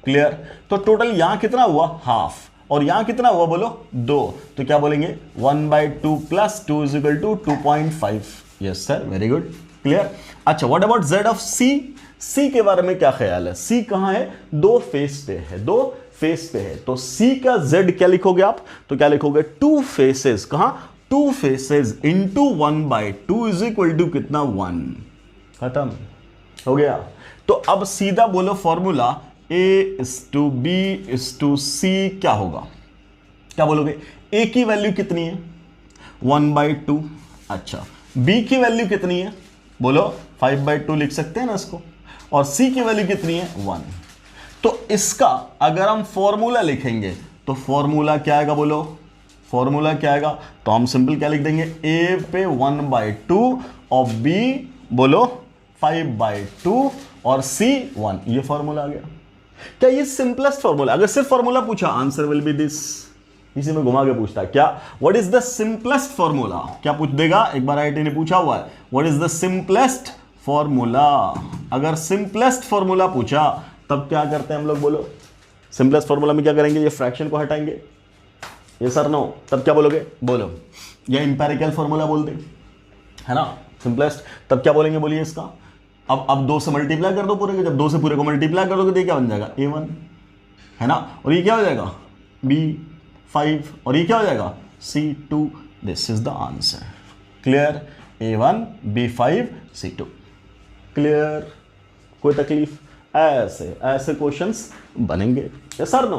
Speaker 1: क्लियर? तो टोटल यहां कितना हुआ? हाफ. और यहां कितना हुआ? बोलो 2. तो क्या बोलेंगे? 1/2 plus 2 is equal to 2.5. Yes sir, very good. Clear? अच्छा, what about z of c? c के बारे में क्या ख्याल है? c कहां है? 2 फेस पे है. 2 फेस पे है. तो c का z क्या लिखोगे आप? तो क्या लिखोगे? 2 फेसेस. कहां? 2 faces into 1/2 is equal to कितना? 1. खत्म हो गया. तो अब सीधा बोलो फॉर्मूला A:B:C क्या होगा? क्या बोलोगे? A की वैल्यू कितनी है? 1/2. अच्छा, B की वैल्यू कितनी है? बोलो 5/2 लिख सकते हैं ना इसको. और C की वैल्यू कितनी है? 1. तो इसका अगर हम फॉर्मूला लिखेंगे तो फॉर्मूला क्या आएगा? बोलो, फॉर्मूला क्या आएगा? तो हम सिंपल क्या लिख देंगे? A पे 1/2 और B बोलो 5/2 और C 1. ये फॉर्मूला आ गया. क्या ये सिंपलेस्ट फॉर्मूला? अगर सिर्फ फॉर्मूला पूछा, आंसर विल बी दिस. इसी में घुमा के पूछता है क्या? What is the simplest formula? क्या पूछ देगा? एक बार आईटी ने पूछा हुआ है, what is the simplest formula? अगर सिंपलेस्ट फॉर्मूला पूछा तब क्या करते हैं हम लोग? बोलो, सिंपलेस्ट फॉर्मूला में क्या करेंगे? ये फ्रैक्शन को हटाएंगे. ये सर नो. तब क्या बोलोगे? बोलो, ये इंपेरिकल फॉर्मूला बोल दे, है ना? सिंपलेस्ट. तब क्या बोलेंगे? बोलिए इसका. अब 2 से मल्टीप्लाई कर दो पूरे को. जब 2 से पूरे को मल्टीप्लाई कर दोगे तो क्या बन जाएगा? A1, है ना? और ये क्या हो जाएगा? B5. और ये क्या हो जाएगा? C2. This is the answer. Clear? A1 B5 C2। Clear? कोई तकलीफ? ऐसे ऐसे क्वेश्चंस बनेंगे। सर नो,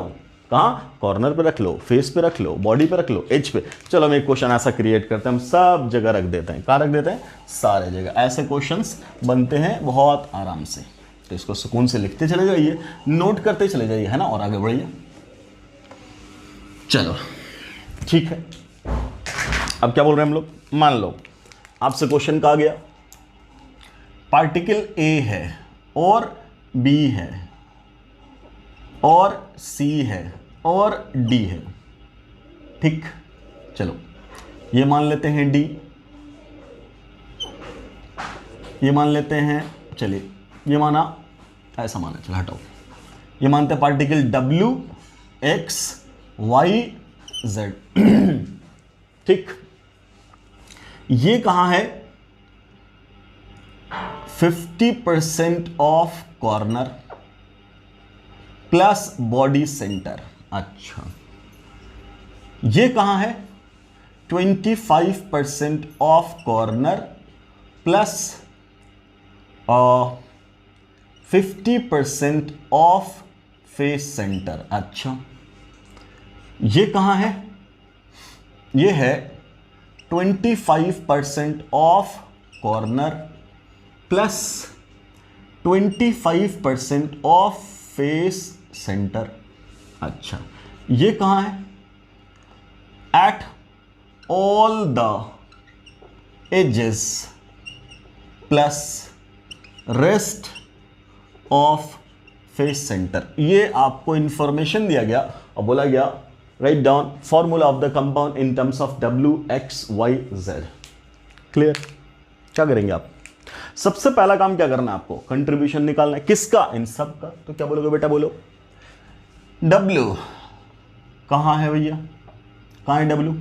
Speaker 1: कहाँ? कॉर्नर पे रख लो, फेस पे रख लो, बॉडी पे रख लो, एज पे। चलो हम एक क्वेश्चन ऐसा क्रिएट करते हैं, हम सब जगह रख देते हैं। कहाँ रख देते हैं? सारे जगह। ऐसे क्वेश्चंस बनते हैं बहुत आराम से। तो इसको सुकून से लिखते चले जाइए, नोट करते चले जाइए, है ना, और आगे बढ़िए। चलो ठीक है, अब क्या बोल रहे हैं हम लोग? मान लो आपसे क्वेश्चन कहा गया पार्टिकल ए है और बी है और सी है और डी है। ठीक, चलो ये मान लेते हैं डी, ये मान लेते हैं, चलिए ये माना, ऐसा माना, चलो हटाओ, ये मानते हैं particle W X Y Z. ठीक, ये कहां है? 50% of corner plus body centre. अच्छा, ये कहां है? 25% of corner plus 50% of face centre. अच्छा, ये कहां है? ये है 25% of corner plus 25% of face centre. अच्छा, ये कहां है? At all the edges plus rest of face centre. ये आपको इंफॉर्मेशन दिया गया और बोला गया write down formula of the compound in terms of W X Y Z। Clear? क्या करेंगे आप? सबसे पहला काम क्या करना है आपको? कंट्रीब्यूशन निकालना है। किसका? इन सब का। तो क्या बोलोगे बेटा? बोलो W कहां है भैया? कहां है W?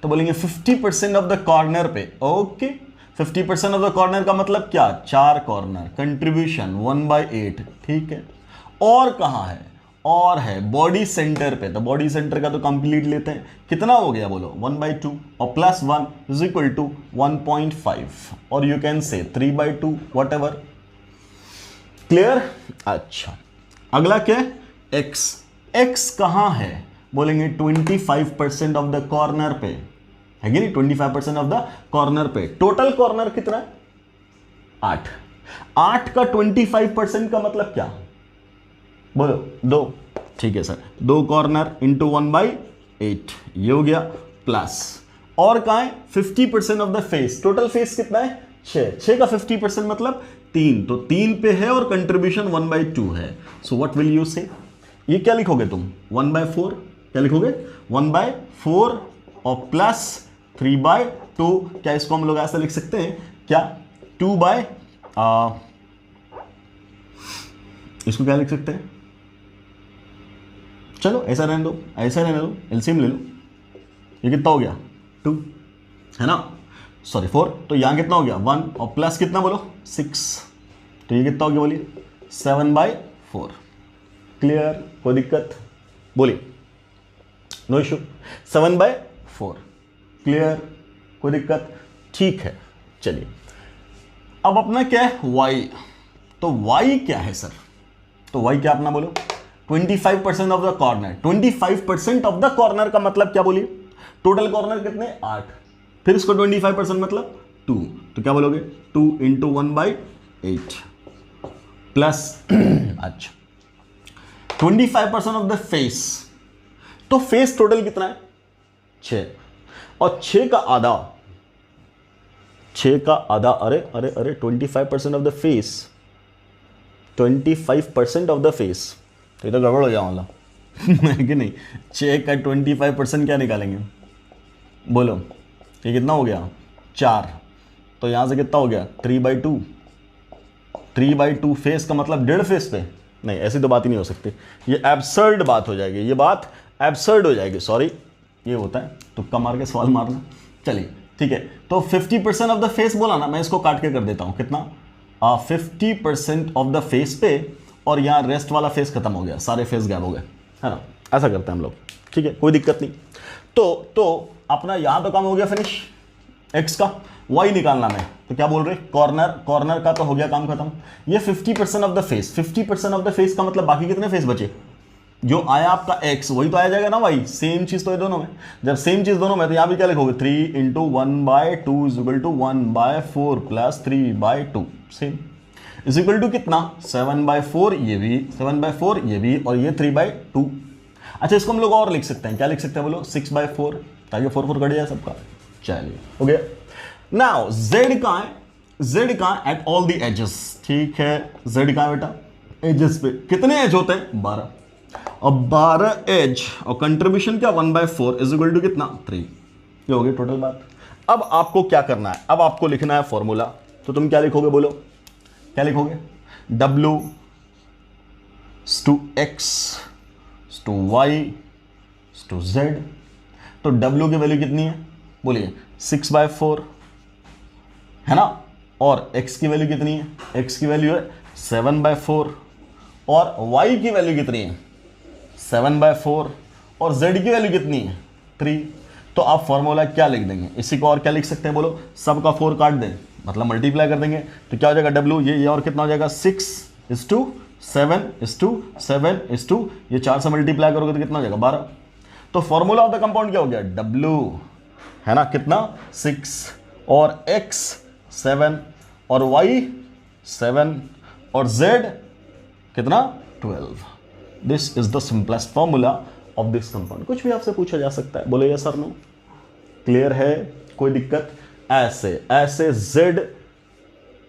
Speaker 1: तो बोलेंगे 50% ऑफ द कॉर्नर पे। ओके, 50% ऑफ द कॉर्नर का मतलब क्या? 4 कॉर्नर, कंट्रीब्यूशन 1/8। ठीक है, और कहां है? और है बॉडी सेंटर पे। तो बॉडी सेंटर का तो कंप्लीट लेते हैं। कितना हो गया? बोलो 1/2 और प्लस 1 इज इक्वल टू 1.5 और you can say 3/2 what ever. Clear? अच्छा, अगला क्या है? एक्स। एक्स कहां है? बोलेंगे 25% ऑफ द कॉर्नर पे है कि नहीं? 25% ऑफ द कॉर्नर पे। टोटल कॉर्नर कितना है? 8। 8 का 25% का मतलब क्या? बोलो 2। ठीक है सर, 2 कॉर्नर इंटू 1/8 ये हो गया, प्लस और कहां है? 50% of the face. Total face कितना है? 6। 6 का 50% मतलब 3, तो 3 पे है और कंट्रीब्यूशन 1/2 है। सो व्हाट विल यू से? ये क्या लिखोगे तुम? 1/4। क्या लिखोगे? 1/4 और प्लस 3/2। क्या इसको हम लोग ऐसा लिख सकते हैं क्या? 2 इसको क्या लिख सकते हैं? चलो ऐसा रहने दो, ऐसा रहने दो, एलसीएम ले लो। ये कितना हो गया? 2 है ना, सॉरी 4। तो यहां कितना हो गया? 1 और प्लस कितना बोलो? 6। तो ये कितना हो गया? बोलिए 7/4। क्लियर? कोई दिक्कत? बोलिए, नो इशू। 7/4। क्लियर? कोई दिक्कत? ठीक है, चलिए अब अपना क्या है? y। तो y क्या है सर? तो y क्या अपना बोलो? 25% of the corner. 25% of the corner का मतलब क्या? बोलिए टोटल कॉर्नर कितने? 8। फिर इसको 25% मतलब 2। तो क्या बोलोगे? 2 इंटू 1/8 प्लस अच्छा 25% ऑफ द फेस। तो फेस टोटल कितना है? 6 और 6 का आधा, 6 का आधा, अरे अरे अरे 25% of the face, 25% of the face. तो ये तो गड़बड़ हो जाए वाला है कि नहीं? 6 का 25% क्या निकालेंगे? बोलो ये कितना हो गया? 4। तो यहां से कितना हो गया? 3/2। 3/2 फेस का मतलब 1.5 फेस पे? नहीं, ऐसी तो बात ही नहीं हो सकती। ये एब्सर्ड बात हो जाएगी, ये बात एब्सर्ड हो जाएगी। सॉरी, ये होता है तुक्का मार के सवाल मारना। चलिए ठीक है, तो 50% ऑफ द फेस बोला ना, मैं इसको काट के कर देता हूं। कितना? 50% ऑफ द फेस पे, और यहां रेस्ट वाला फेस खत्म हो गया, सारे फेस गैप हो गए, है ना? ऐसा करते हैं हम लोग। ठीक है, कोई दिक्कत नहीं। तो अपना यहां तो काम हो गया फिनिश, x का y निकालना में, तो क्या बोल रहे कॉर्नर का तो हो गया काम खत्म। ये 50% of the face, 50% of the face का मतलब बाकी कितने फेस बचे, जो आया आपका x वही तो आया जाएगा ना y, सेम चीज तो है दोनों में। जब सेम चीज दोनों में तो यहां भी क्या लिखोगे 3 into 1/2 is equal to 1/4 plus 3/2 same is equal to कितना 7/4, ये भी 7/4, ये भी, और ये 3/2। अच्छा इसको हम लोग और लिख सकते हैं, क्या लिख सकते हैं बोलो 6/4, ताकि 4 कट जाए सबका। चलिए हो गया। नाउ z कहां है, z कहां एट ऑल द एजेस, ठीक है z कहां बेटा एजेस पे, कितने एज होते हैं 12, और 12 एज और कंट्रीब्यूशन क्या 1/4 इज इक्वल टू कितना 3, ये हो गई टोटल बात। अब आपको क्या करना है, अब आपको लिखना है फॉर्मूला, तो तुम क्या लिखोगे बोलो, क्या लिखोगे w to x to y to z, तो w की वैल्यू कितनी है बोलिए 6/4 है ना, और x की वैल्यू कितनी है, x की वैल्यू है 7/4, और y की वैल्यू कितनी है 7/4, और z की वैल्यू कितनी है 3। तो आप फॉर्मूला क्या लिख देंगे, इसी को और क्या लिख सकते हैं बोलो, सबका 4 काट दें, मतलब मल्टीप्लाई कर देंगे, तो क्या हो जाएगा w, ये और कितना हो जाएगा 6:7:7:7, ये 4 से मल्टीप्लाई करोगे तो कितना हो जाएगा 12। तो फॉर्मूला ऑफ द कंपाउंड क्या हो गया w है ना कितना 6, और x 7, और y 7, और z कितना 12। This is the simplest formula of this compound. कुछ भी आपसे पूछा जा सकता है, बोले यस सर नो, क्लियर है, कोई दिक्कत। ऐसे z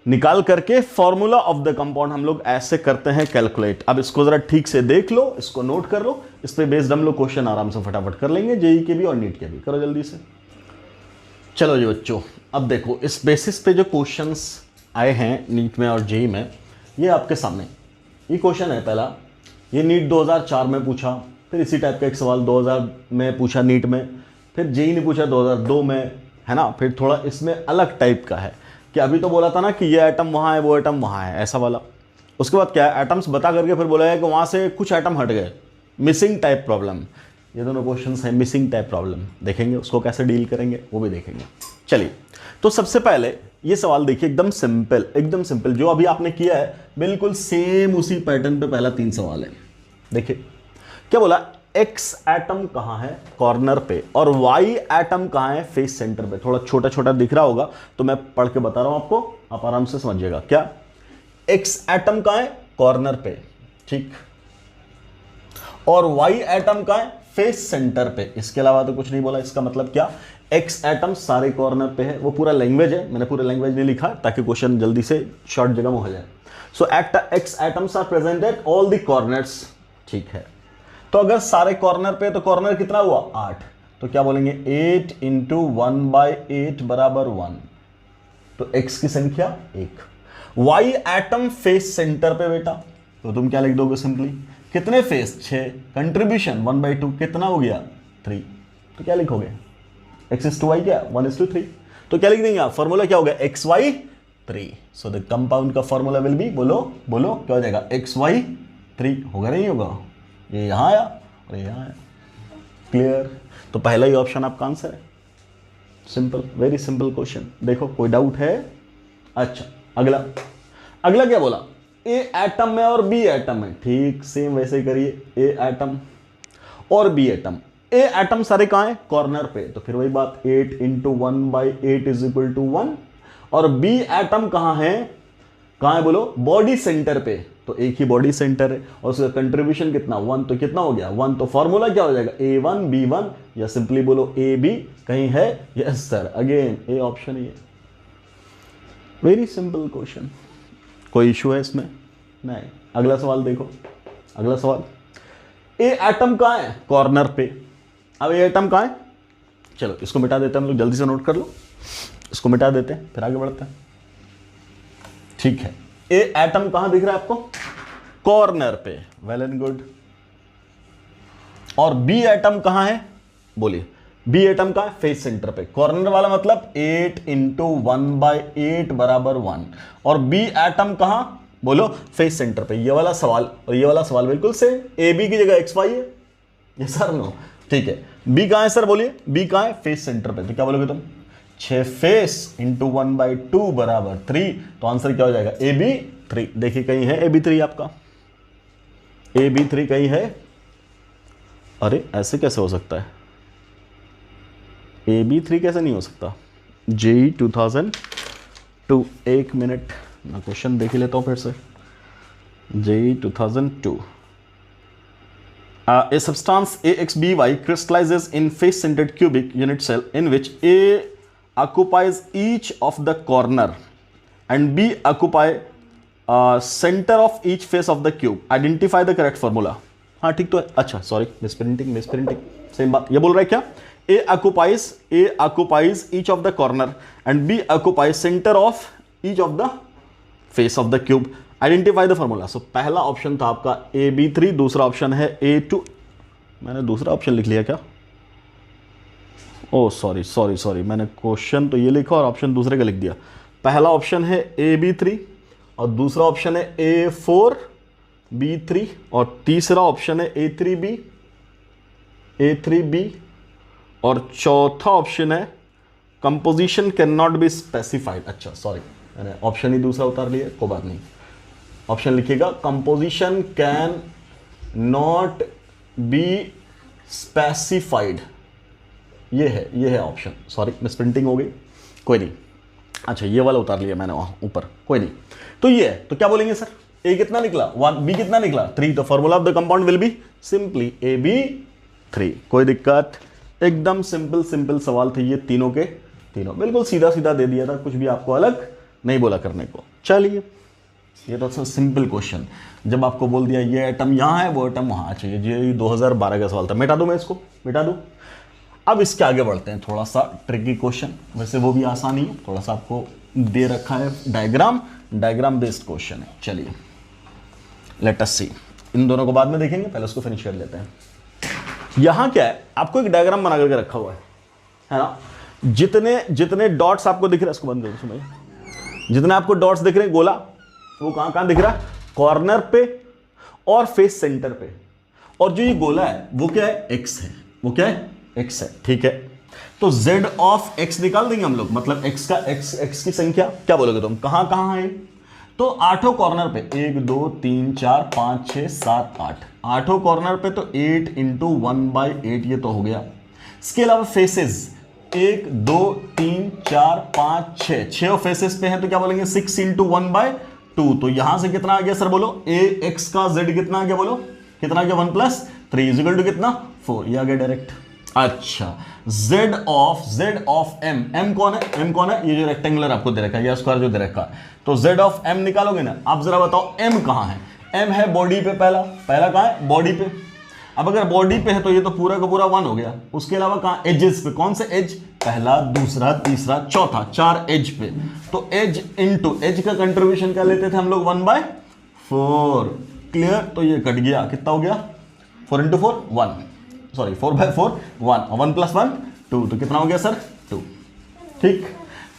Speaker 1: निकाल करके फॉर्मूला ऑफ द कंपाउंड हम लोग ऐसे करते हैं कैलकुलेट। अब इसको जरा ठीक से देख लो, इसको नोट कर लो, इस पे बेस्ड हम लोग क्वेश्चन आराम से फटाफट कर लेंगे, जेई के भी और नीट के भी। करो जल्दी से। चलो जी बच्चों, अब देखो इस बेसिस पे जो क्वेश्चंस आए हैं नीट में और जेई में, ये आपके सामने ये क्वेश्चन है पहला, ये नीट 2004 में पूछा, फिर इसी टाइप का एक सवाल 2000 में पूछा नीट में, फिर जेई ने पूछा 2002 में, है ना, फिर थोड़ा इसमें अलग टाइप का है कि अभी तो बोला था ना कि ये एटम वहाँ है, वो एटम वहाँ है, ऐसा वाला। उसके बाद क्या है, एटम्स बता करके फिर बोला है कि वहाँ से कुछ एटम हट गए, मिसिंग टाइप प्रॉब्लम। ये दोनों क्वेश्चंस हैं मिसिंग टाइप प्रॉब्लम, देखेंगे उसको कैसे डील करेंगे वो भी देखेंगे। चलिए, तो सबसे पहले ये सवाल देखिए, एकदम सिंपल, एकदम सिंपल, जो अभी आपने किया है बिल्कुल सेम उसी पैटर्न पे पहला 3 सवाल है। देखिए क्या बोला, एक्स एटम कहां है कॉर्नर पे, और वाई एटम कहां है फेस सेंटर पे। थोड़ा छोटा छोटा दिख रहा होगा तो मैं पढ़ के बता रहा हूं आपको, आप आराम से समझिएगा। क्या, एक्स एटम कहां है कॉर्नर पे, ठीक, और वाई एटम कहां है फेस सेंटर पे। इसके अलावा तो कुछ नहीं बोला। इसका मतलब क्या, एक्स एटम सारे कॉर्नर पे है, वो पूरा लैंग्वेज है, मैंने पूरा लैंग्वेज नहीं लिखा ताकि क्वेश्चन जल्दी से शॉर्ट जगह में हो जाए। So X atoms are present at all the corners, ठीक है। तो अगर सारे कॉर्नर पे, तो कॉर्नर कितना हुआ 8, तो क्या बोलेंगे 8 इंटू 1/8 बराबर 1, तो x की संख्या 1। y एटम फेस सेंटर पे बेटा, तो तुम क्या लिख दोगे सिंपली, कितने फेस 6, कंट्रीब्यूशन 1/2 कितना हो गया 3, तो क्या लिखोगे x/y क्या 1/3, तो क्या लिख देंगे आप, फॉर्मूला क्या हो गया xy3। सो द कंपाउंड का फॉर्मूला विल बी, बोलो बोलो क्या हो जाएगा xy3, होगा नहीं होगा, ये यहां आया और ये यहां आया, क्लियर। तो पहला ही ऑप्शन आपका आंसर है, सिंपल, वेरी सिंपल क्वेश्चन। देखो कोई डाउट है। अच्छा अगला, अगला क्या बोला, ए एटम में और बी एटम है, ठीक सेम वैसे ही करिए, ए एटम और बी एटम। ए एटम सारे कहां है कॉर्नर पे, तो फिर वही बात 8 इंटू 1/8 इज इक्वल टू 1, और बी एटम कहां है बोलो बॉडी सेंटर पे, तो एक ही बॉडी सेंटर है और उसका कंट्रीब्यूशन कितना 1, तो कितना हो गया 1, तो फॉर्मूला क्या हो जाएगा A1 B1, या सिंपली बोलो AB कहीं है, yes sir, again A option ही है। वेरी सिंपल क्वेश्चन, कोई इशू है इसमें नहीं। अगला सवाल देखो, अगला सवाल, ए एटम कहां है कॉर्नर पे। अब ए एटम कहां है, चलो इसको मिटा देते हैं हम लोग, जल्दी से नोट कर लो, इसको मिटा देते हैं फिर आगे बढ़ते हैं, ठीक है। ए एटम कहां दिख रहा है आपको कॉर्नर पे, वेल एंड गुड। और बी एटम कहां है बोलिए, बी एटम कहां है फेस सेंटर पे, कॉर्नर वाला मतलब 8 इंटू 1/8 बराबर 1, और बी एटम कहां बोलो फेस सेंटर पे। ये वाला सवाल और ये वाला सवाल बिल्कुल सेम, ए बी की जगह XY है, ये सर नो, ठीक है। बी कहां है सर, बोलिए बी कहां है, फेस सेंटर पे। तो क्या बोलोगे तुम, 6 फेस इंटू 1/2 बराबर 3। तो आंसर क्या हो जाएगा, AB3। देखिए कहीं है AB3 आपका, AB3 कहीं है। अरे ऐसे कैसे हो सकता है, AB3 कैसे नहीं हो सकता, JEE 2002। एक मिनट मैं क्वेश्चन देख ही लेता हूं फिर से। JEE 2002, a substance AXBY crystallizes in face-centered cubic unit cell in which A occupies each of the corner and B occupy center of each face of the cube. Identify the correct formula. हाँ ठीक तो है, अच्छा sorry misprinting, same बात। ये बोल रहा है क्या, A occupies each of the corner and B occupies center of each of the face of the cube. Identify the formula. So पहला ऑप्शन था आपका AB3, दूसरा ऑप्शन है A2। मैंने दूसरा ऑप्शन लिख लिया क्या, ओ सॉरी, मैंने क्वेश्चन तो ये लिखा और ऑप्शन दूसरे का लिख दिया। पहला ऑप्शन है AB3 और दूसरा ऑप्शन है A4B3 और तीसरा ऑप्शन है A3B और चौथा ऑप्शन है composition can not be specified. अच्छा सॉरी, मैंने ऑप्शन ही दूसरा उतार लिया, कोई बात नहीं। ऑप्शन लिखिएगा composition can not be specified, ये है ऑप्शन। सॉरी मिसप्रिंटिंग हो गई, कोई नहीं। अच्छा ये वाला उतार लिया मैंने वहां ऊपर, कोई नहीं। तो ये है, तो क्या बोलेंगे सर, ए कितना निकला 1, बी कितना निकला 3। तो formula of the compound will be simply AB3। कोई दिक्कत, एकदम सिंपल सवाल थे ये तीनों के तीनों, बिल्कुल सीधा दे दिया था, कुछ भी आपको अलग नहीं बोला करने को। चलिए ये तो सिंपल क्वेश्चन, जब आपको बोल दिया ये एटम यहाँ है वो एटम वहाँ चाहिए, ये 2012 का सवाल था। मिटा दूँ मैं इसको, मिटा दूँ। अब इसके आगे बढ़ते हैं, थोड़ा सा ट्रिकी क्वेश्चन, वैसे वो भी आसान ही है, थोड़ा सा आपको दे रखा है डायग्राम बेस्ड क्वेश्चन है। चलिए लेट अस सी, इन दोनों को बाद में देखेंगे, पहले उसको फिनिश कर लेते हैं। यहाँ क्या है, आपको एक डायग्राम बना करके रखा हुआ है ना। जितने डॉट्स आपको दिख रहे हैं, इसको बंद कर दो भाई, जितने आपको डॉट्स दिख रहे हैं गोला, वो कहां दिख रहा है, कॉर्नर पे और फेस सेंटर पे। और जो ये गोला है वो क्या है, एक्स है, वो क्या है, एक्स है, ठीक है। तो z ऑफ x निकाल देंगे हम लोग, मतलब x की संख्या क्या बोलोगे तुम, कहां है। तो आठों कॉर्नर पे 1 2 3 4 5 6 7 8, आठों कॉर्नर पे तो 8 इंटू 1/8 ये तो हो गया। इसके अलावा फेसेस 1 2 3 4 5 6 फेसेस पे हैं, तो क्या बोलेंगे 6 इंटू 1/2। तो यहां से कितना आ गया सर, बोलो ax का z कितना आ गया, बोलो कितना आ गया, 1 + 3 इक्वल टू कितना 4, ये आ गया डायरेक्ट। अच्छा z ऑफ m कौन है, ये जो रेक्टेंगुलर आपको दे रखा है या स्क्वायर जो दे रखा है, तो z ऑफ m निकालोगे ना। आप जरा बताओ m कहां है, m है बॉडी पे, पहला कहां है, बॉडी पे। अब अगर बॉडी पे है तो ये तो पूरा का पूरा 1 हो गया। उसके अलावा कहां, एजेस पे, कौन से एज, पहला दूसरा तीसरा चौथा, 4 एज पे। तो एज इंटू एज का कंट्रीब्यूशन क्या लेते थे हम लोग, 1/4। क्लियर, तो ये कट गया, कितना हो गया 4 इंटू 4 1, सॉरी 4/4 1, 1 + 1 2, तो कितना हो गया सर 2। ठीक,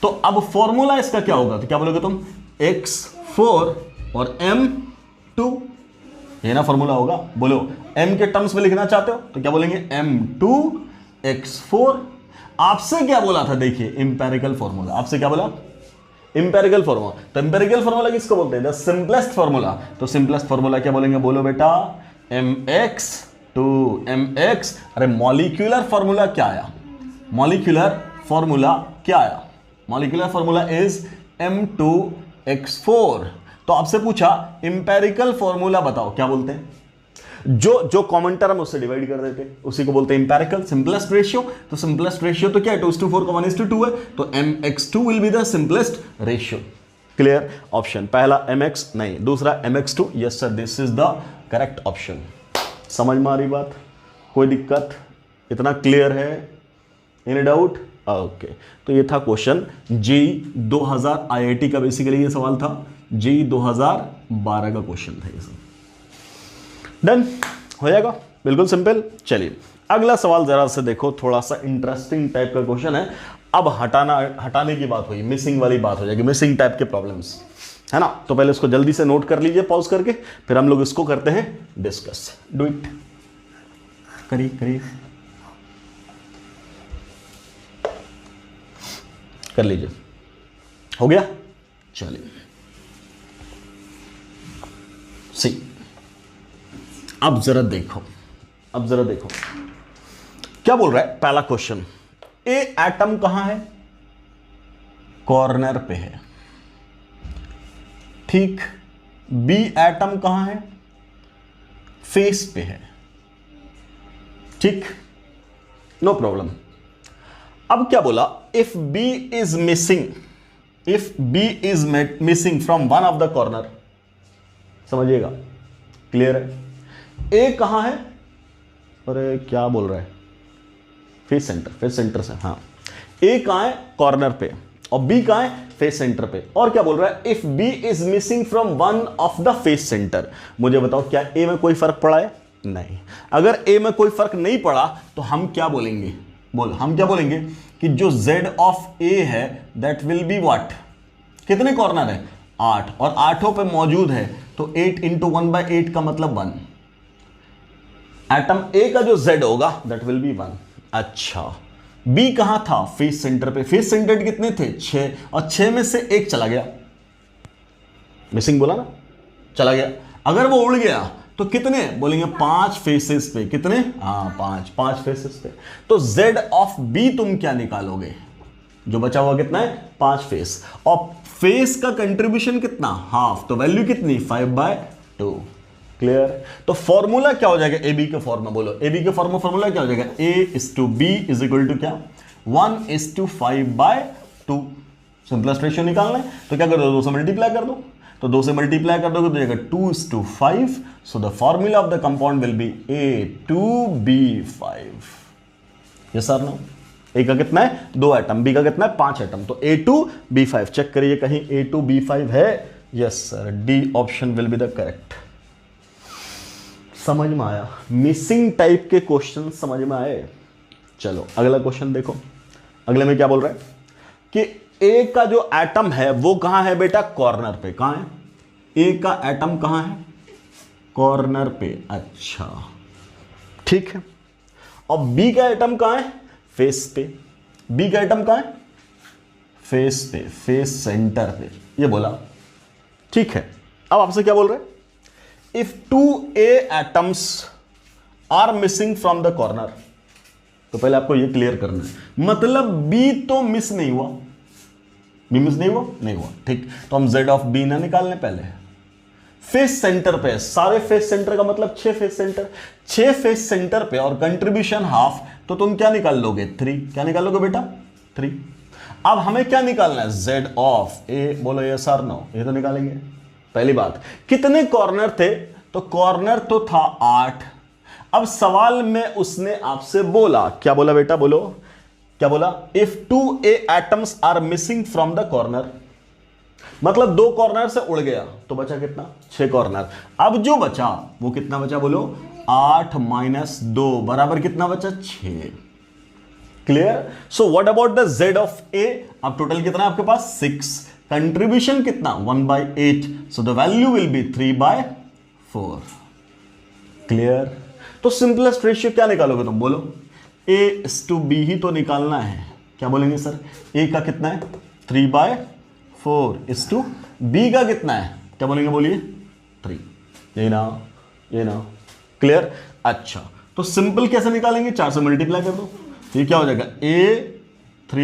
Speaker 1: तो अब फॉर्मूला इसका क्या होगा, तो क्या बोलोगे तुम, x4 और m2, ये ना फॉर्मूला होगा। बोलो m के टर्म्स में लिखना चाहते हो तो क्या बोलेंगे, m2x4। आपसे क्या बोला था, देखिए इंपेरिकल फॉर्मूला, आपसे क्या बोला, इंपेरिकल फॉर्मूला। तो इंपेरिकल फॉर्मूला किसको बोलते हैं, द सिंपलेस्ट फॉर्मूला। तो सिंपलेस्ट फॉर्मूला क्या बोलेंगे, बोलो बेटा mx। अरे मॉलिक्यूलर फॉर्मूला क्या आया, मॉलिक्यूलर फॉर्मूला इज m2x4। तो आपसे पूछा इंपेरिकल फॉर्मूला बताओ, क्या बोलते हैं, जो कॉमन टर्म उससे डिवाइड कर देते हैं उसी को बोलते हैं इंपेरिकल। सिंपलेस्ट रेशियो, तो सिंपलेस्ट रेशियो तो क्या है, 2:4 का 1:2 है, तो mx2 will be the simplest ratio. Clear, option पहला mx नहीं, दूसरा mx2, yes sir this is the correct option. समझ में आ रही बात, कोई दिक्कत, इतना क्लियर है, एनी डाउट, ओके। तो ये था क्वेश्चन JEE 2000 IIT का, बेसिकली ये सवाल था JEE 2012 का क्वेश्चन था ये सब। डन हो जाएगा, बिल्कुल सिंपल। चलिए अगला सवाल जरा से देखो, थोड़ा सा इंटरेस्टिंग टाइप का क्वेश्चन है। अब हटाने की बात हुई, मिसिंग वाली बात हो जाएगी, मिसिंग टाइप के प्रॉब्लम्स है ना। तो पहले इसको जल्दी से नोट कर लीजिए पॉज करके, फिर हम लोग इसको करते हैं डिस्कस। डू इट, करिए। कर लीजिए, हो गया। चलिए सी, अब जरा देखो, क्या बोल रहा है पहला क्वेश्चन। ए एटम कहां है? कॉर्नर पे है, ठीक। बी एटम कहां है? फेस पे है, ठीक, नो प्रॉब्लम। अब क्या बोला, if B is missing from one of the corner, समझिएगा, क्लियर है। ए कहां है? अरे क्या बोल रहा है, फेस सेंटर से, हाँ। ए कहां है? कॉर्नर पे, और बी कहां है? फेस सेंटर पे। और क्या बोल रहा है, if B is missing from one of the face centre. मुझे बताओ क्या ए में कोई फर्क पड़ा है? नहीं। अगर ए में कोई फर्क नहीं पड़ा तो हम क्या बोलेंगे, हम क्या बोलेंगे कि जो z ऑफ ए है दैट विल बी व्हाट, कितने कॉर्नर है? 8, और 8 पे मौजूद है, तो 8 इंटू 1/8 का मतलब 1। एटम ए का जो z होगा दैट विल बी 1। अच्छा, बी कहां था? फेस सेंटर पे। फेस सेंटर कितने थे? 6, और 6 में से 1 चला गया, मिसिंग बोला ना, चला गया। अगर वो उड़ गया तो कितने बोलेंगे? 5 फेसेस पे। कितने? हाँ, 5 फेसेस पे। तो z ऑफ b तुम क्या निकालोगे? जो बचा हुआ कितना है? 5 फेस, और फेस का कंट्रीब्यूशन कितना? हाफ, तो वैल्यू कितनी? 5/2। क्लियर? तो फॉर्मूला क्या हो जाएगा ए बी के फॉर्म में? बोलो, ए बी के फॉर्मूला क्या हो जाएगा? A/B इज इक्वल टू क्या? 1/5/2। सिंपलेस्ट रेशियो निकालना है तो क्या कर दो? 2 से मल्टीप्लाई कर दो, तो 2 से मल्टीप्लाई कर दोगे तो जाएगा 2/5। So the formula of the compound will be A2B5। Yes sir, no? A का कितना है? 2 एटम, बी का कितना है? 5 एटम, तो A2B5। चेक करिए कहीं A2B5 है? Yes sir, D option will be the correct. समझ में आया? मिसिंग टाइप के क्वेश्चन समझ में आए? चलो अगला क्वेश्चन देखो। अगले में क्या बोल रहा है कि ए का जो एटम है वो कहां है बेटा? कॉर्नर पे। कहां है? ए का एटम कहां है? कॉर्नर पे। अच्छा, ठीक है। और बी का एटम कहां है? फेस पे। बी का एटम कहां है? फेस पे, फेस सेंटर पे, ये बोला, ठीक है। अब आपसे क्या बोल रहे हैं? If 2A atoms are missing from the corner, तो पहले आपको ये क्लियर करना है, मतलब बी तो मिस नहीं हुआ, बी मिस नहीं हुआ, ठीक। तो हम z ऑफ b ना निकालने, पहले फेस सेंटर पे, सारे फेस सेंटर का मतलब 6 फेस सेंटर, 6 फेस सेंटर पे, और कंट्रीब्यूशन हाफ, तो तुम क्या निकाल लोगे? 3। क्या निकाल लोगे बेटा? 3। अब हमें क्या निकालना है? z of a। बोलो यस और नो? ये तो निकालेंगे। पहली बात, कितने कॉर्नर थे? तो कॉर्नर तो था 8। अब सवाल में उसने आपसे बोला, क्या बोला बेटा? बोलो, क्या बोला? If 2A atoms are missing from the corner, मतलब 2 कॉर्नर से उड़ गया, तो बचा कितना? 6 कॉर्नर। अब जो बचा वो कितना बचा? बोलो, 8 - 2 बराबर कितना बचा? 6। Clear? So what about the z of a? अब टोटल कितना आपके पास? 6। कंट्रीब्यूशन कितना? 1/8। So the value will be 3/4। Clear? तो सिंपलेस्ट रेशियो क्या निकालोगे तुम? बोलो, A/B ही तो निकालना है। क्या बोलेंगे सर? A का कितना है? 3/4 B का कितना है? क्या बोलेंगे? बोलिए, 3। ये ना क्लियर? अच्छा, तो सिंपल कैसे निकालेंगे? 4 से मल्टीप्लाई कर दो, ये क्या हो जाएगा? A3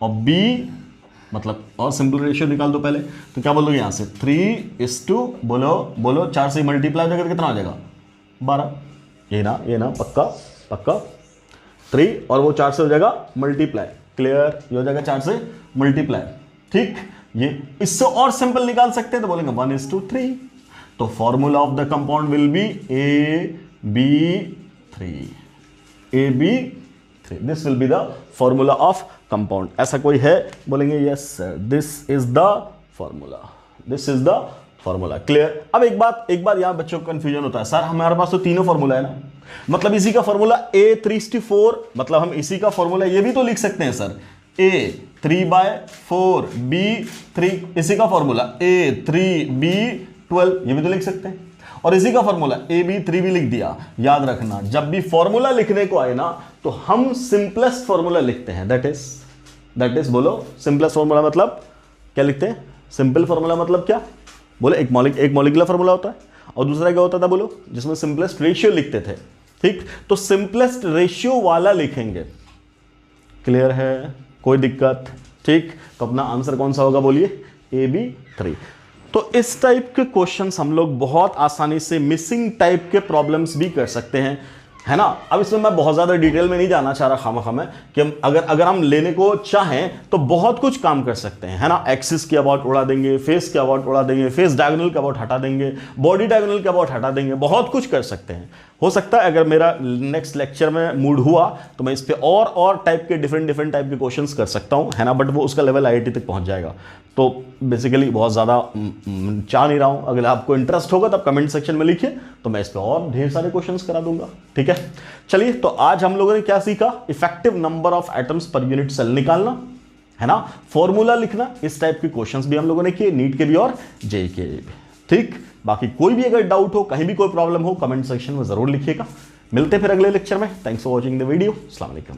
Speaker 1: और B, मतलब और सिंपल रेशियो निकाल दो पहले, तो क्या बोलोगे यहां से? 3:, बोलो 4 से मल्टीप्लाई हो जाएगा तो कितना हो जाएगा? 12। ये ना पक्का 3, और वो 4 से हो जाएगा मल्टीप्लाई। क्लियर? ये हो जाएगा 4 से मल्टीप्लाई, ठीक। ये इससे और सिंपल निकाल सकते हैं, तो बोलेंगे 1:3। तो formula of the compound will B AB3। This will be the formula of compound. ऐसा कोई है? बोलेंगे yes sir, this is the formula. Clear? अब एक बात यहां बच्चों को कंफ्यूजन होता है, सर हमारे पास तो तीनों फॉर्मूला है ना, मतलब इसी का फॉर्मूला A3/4, मतलब हम इसी का फॉर्मूला ये भी तो लिख सकते हैं सर, A3/4 B3, इसी का फॉर्मूला A3B12, ये भी तो लिख सकते हैं, और इसी का फॉर्मूला AB3 भी लिख दिया। याद रखना, जब भी फॉर्मूला लिखने को आए ना तो हम सिंपलेस्ट फॉर्मूला लिखते हैं, दैट इज दैट इज, बोलो सिंपलेस्ट फॉर्मूला मतलब क्या लिखते हैं? सिंपल फॉर्मूला मतलब क्या? बोले एक मॉलिक्यूलर फॉर्मूला होता है और दूसरा क्या होता था बोलो, जिसमें सिंपलेस्ट रेशियो लिखते थे। ठीक, तो सिंपलेस्ट रेशियो वाला लिखेंगे। क्लियर है? कोई दिक्कत? ठीक, तो अपना आंसर कौन सा होगा बोलिए? AB3। तो इस टाइप के क्वेश्चंस हम लोग बहुत आसानी से मिसिंग टाइप के प्रॉब्लम्स भी कर सकते हैं, है ना। अब इसमें मैं बहुत ज्यादा डिटेल में नहीं जाना चाह रहा खामखा में कि हम अगर हम लेने को चाहें तो बहुत कुछ काम कर सकते हैं, है ना। एक्सिस के अबाउट उड़ा देंगे, फेस के अबाउट उड़ा देंगे, फेस डायगोनल के अबाउट हटा देंगे, बॉडी डायगोनल के अबाउट हटा देंगे, बहुत कुछ कर सकते हैं। हो सकता है अगर मेरा नेक्स्ट लेक्चर में मूड हुआ तो मैं इस पे और टाइप के डिफरेंट टाइप के क्वेश्चंस कर सकता हूं, है ना। बट वो उसका लेवल IIT तक पहुंच जाएगा, तो बेसिकली बहुत ज़्यादा चाह नहीं रहा हूं। अगर आपको इंटरेस्ट होगा तो आप कमेंट सेक्शन में लिखिए, तो मैं इस पर और ढेर सारे क्वेश्चंस करा दूंगा। ठीक है, चलिए। तो आज हम लोगों ने क्या सीखा? इफेक्टिव नंबर ऑफ एटम्स पर यूनिट सेल निकालना, है ना, फॉर्मूला लिखना, इस टाइप के क्वेश्चंस भी हम लोगों ने किए, नीट के भी और JEE के भी। ठीक, बाकी कोई भी अगर डाउट हो, कहीं भी कोई प्रॉब्लम हो, कमेंट सेक्शन में जरूर लिखिएगा। मिलते हैं फिर अगले लेक्चर में। Thanks for watching the video. अस्सलाम वालेकुम।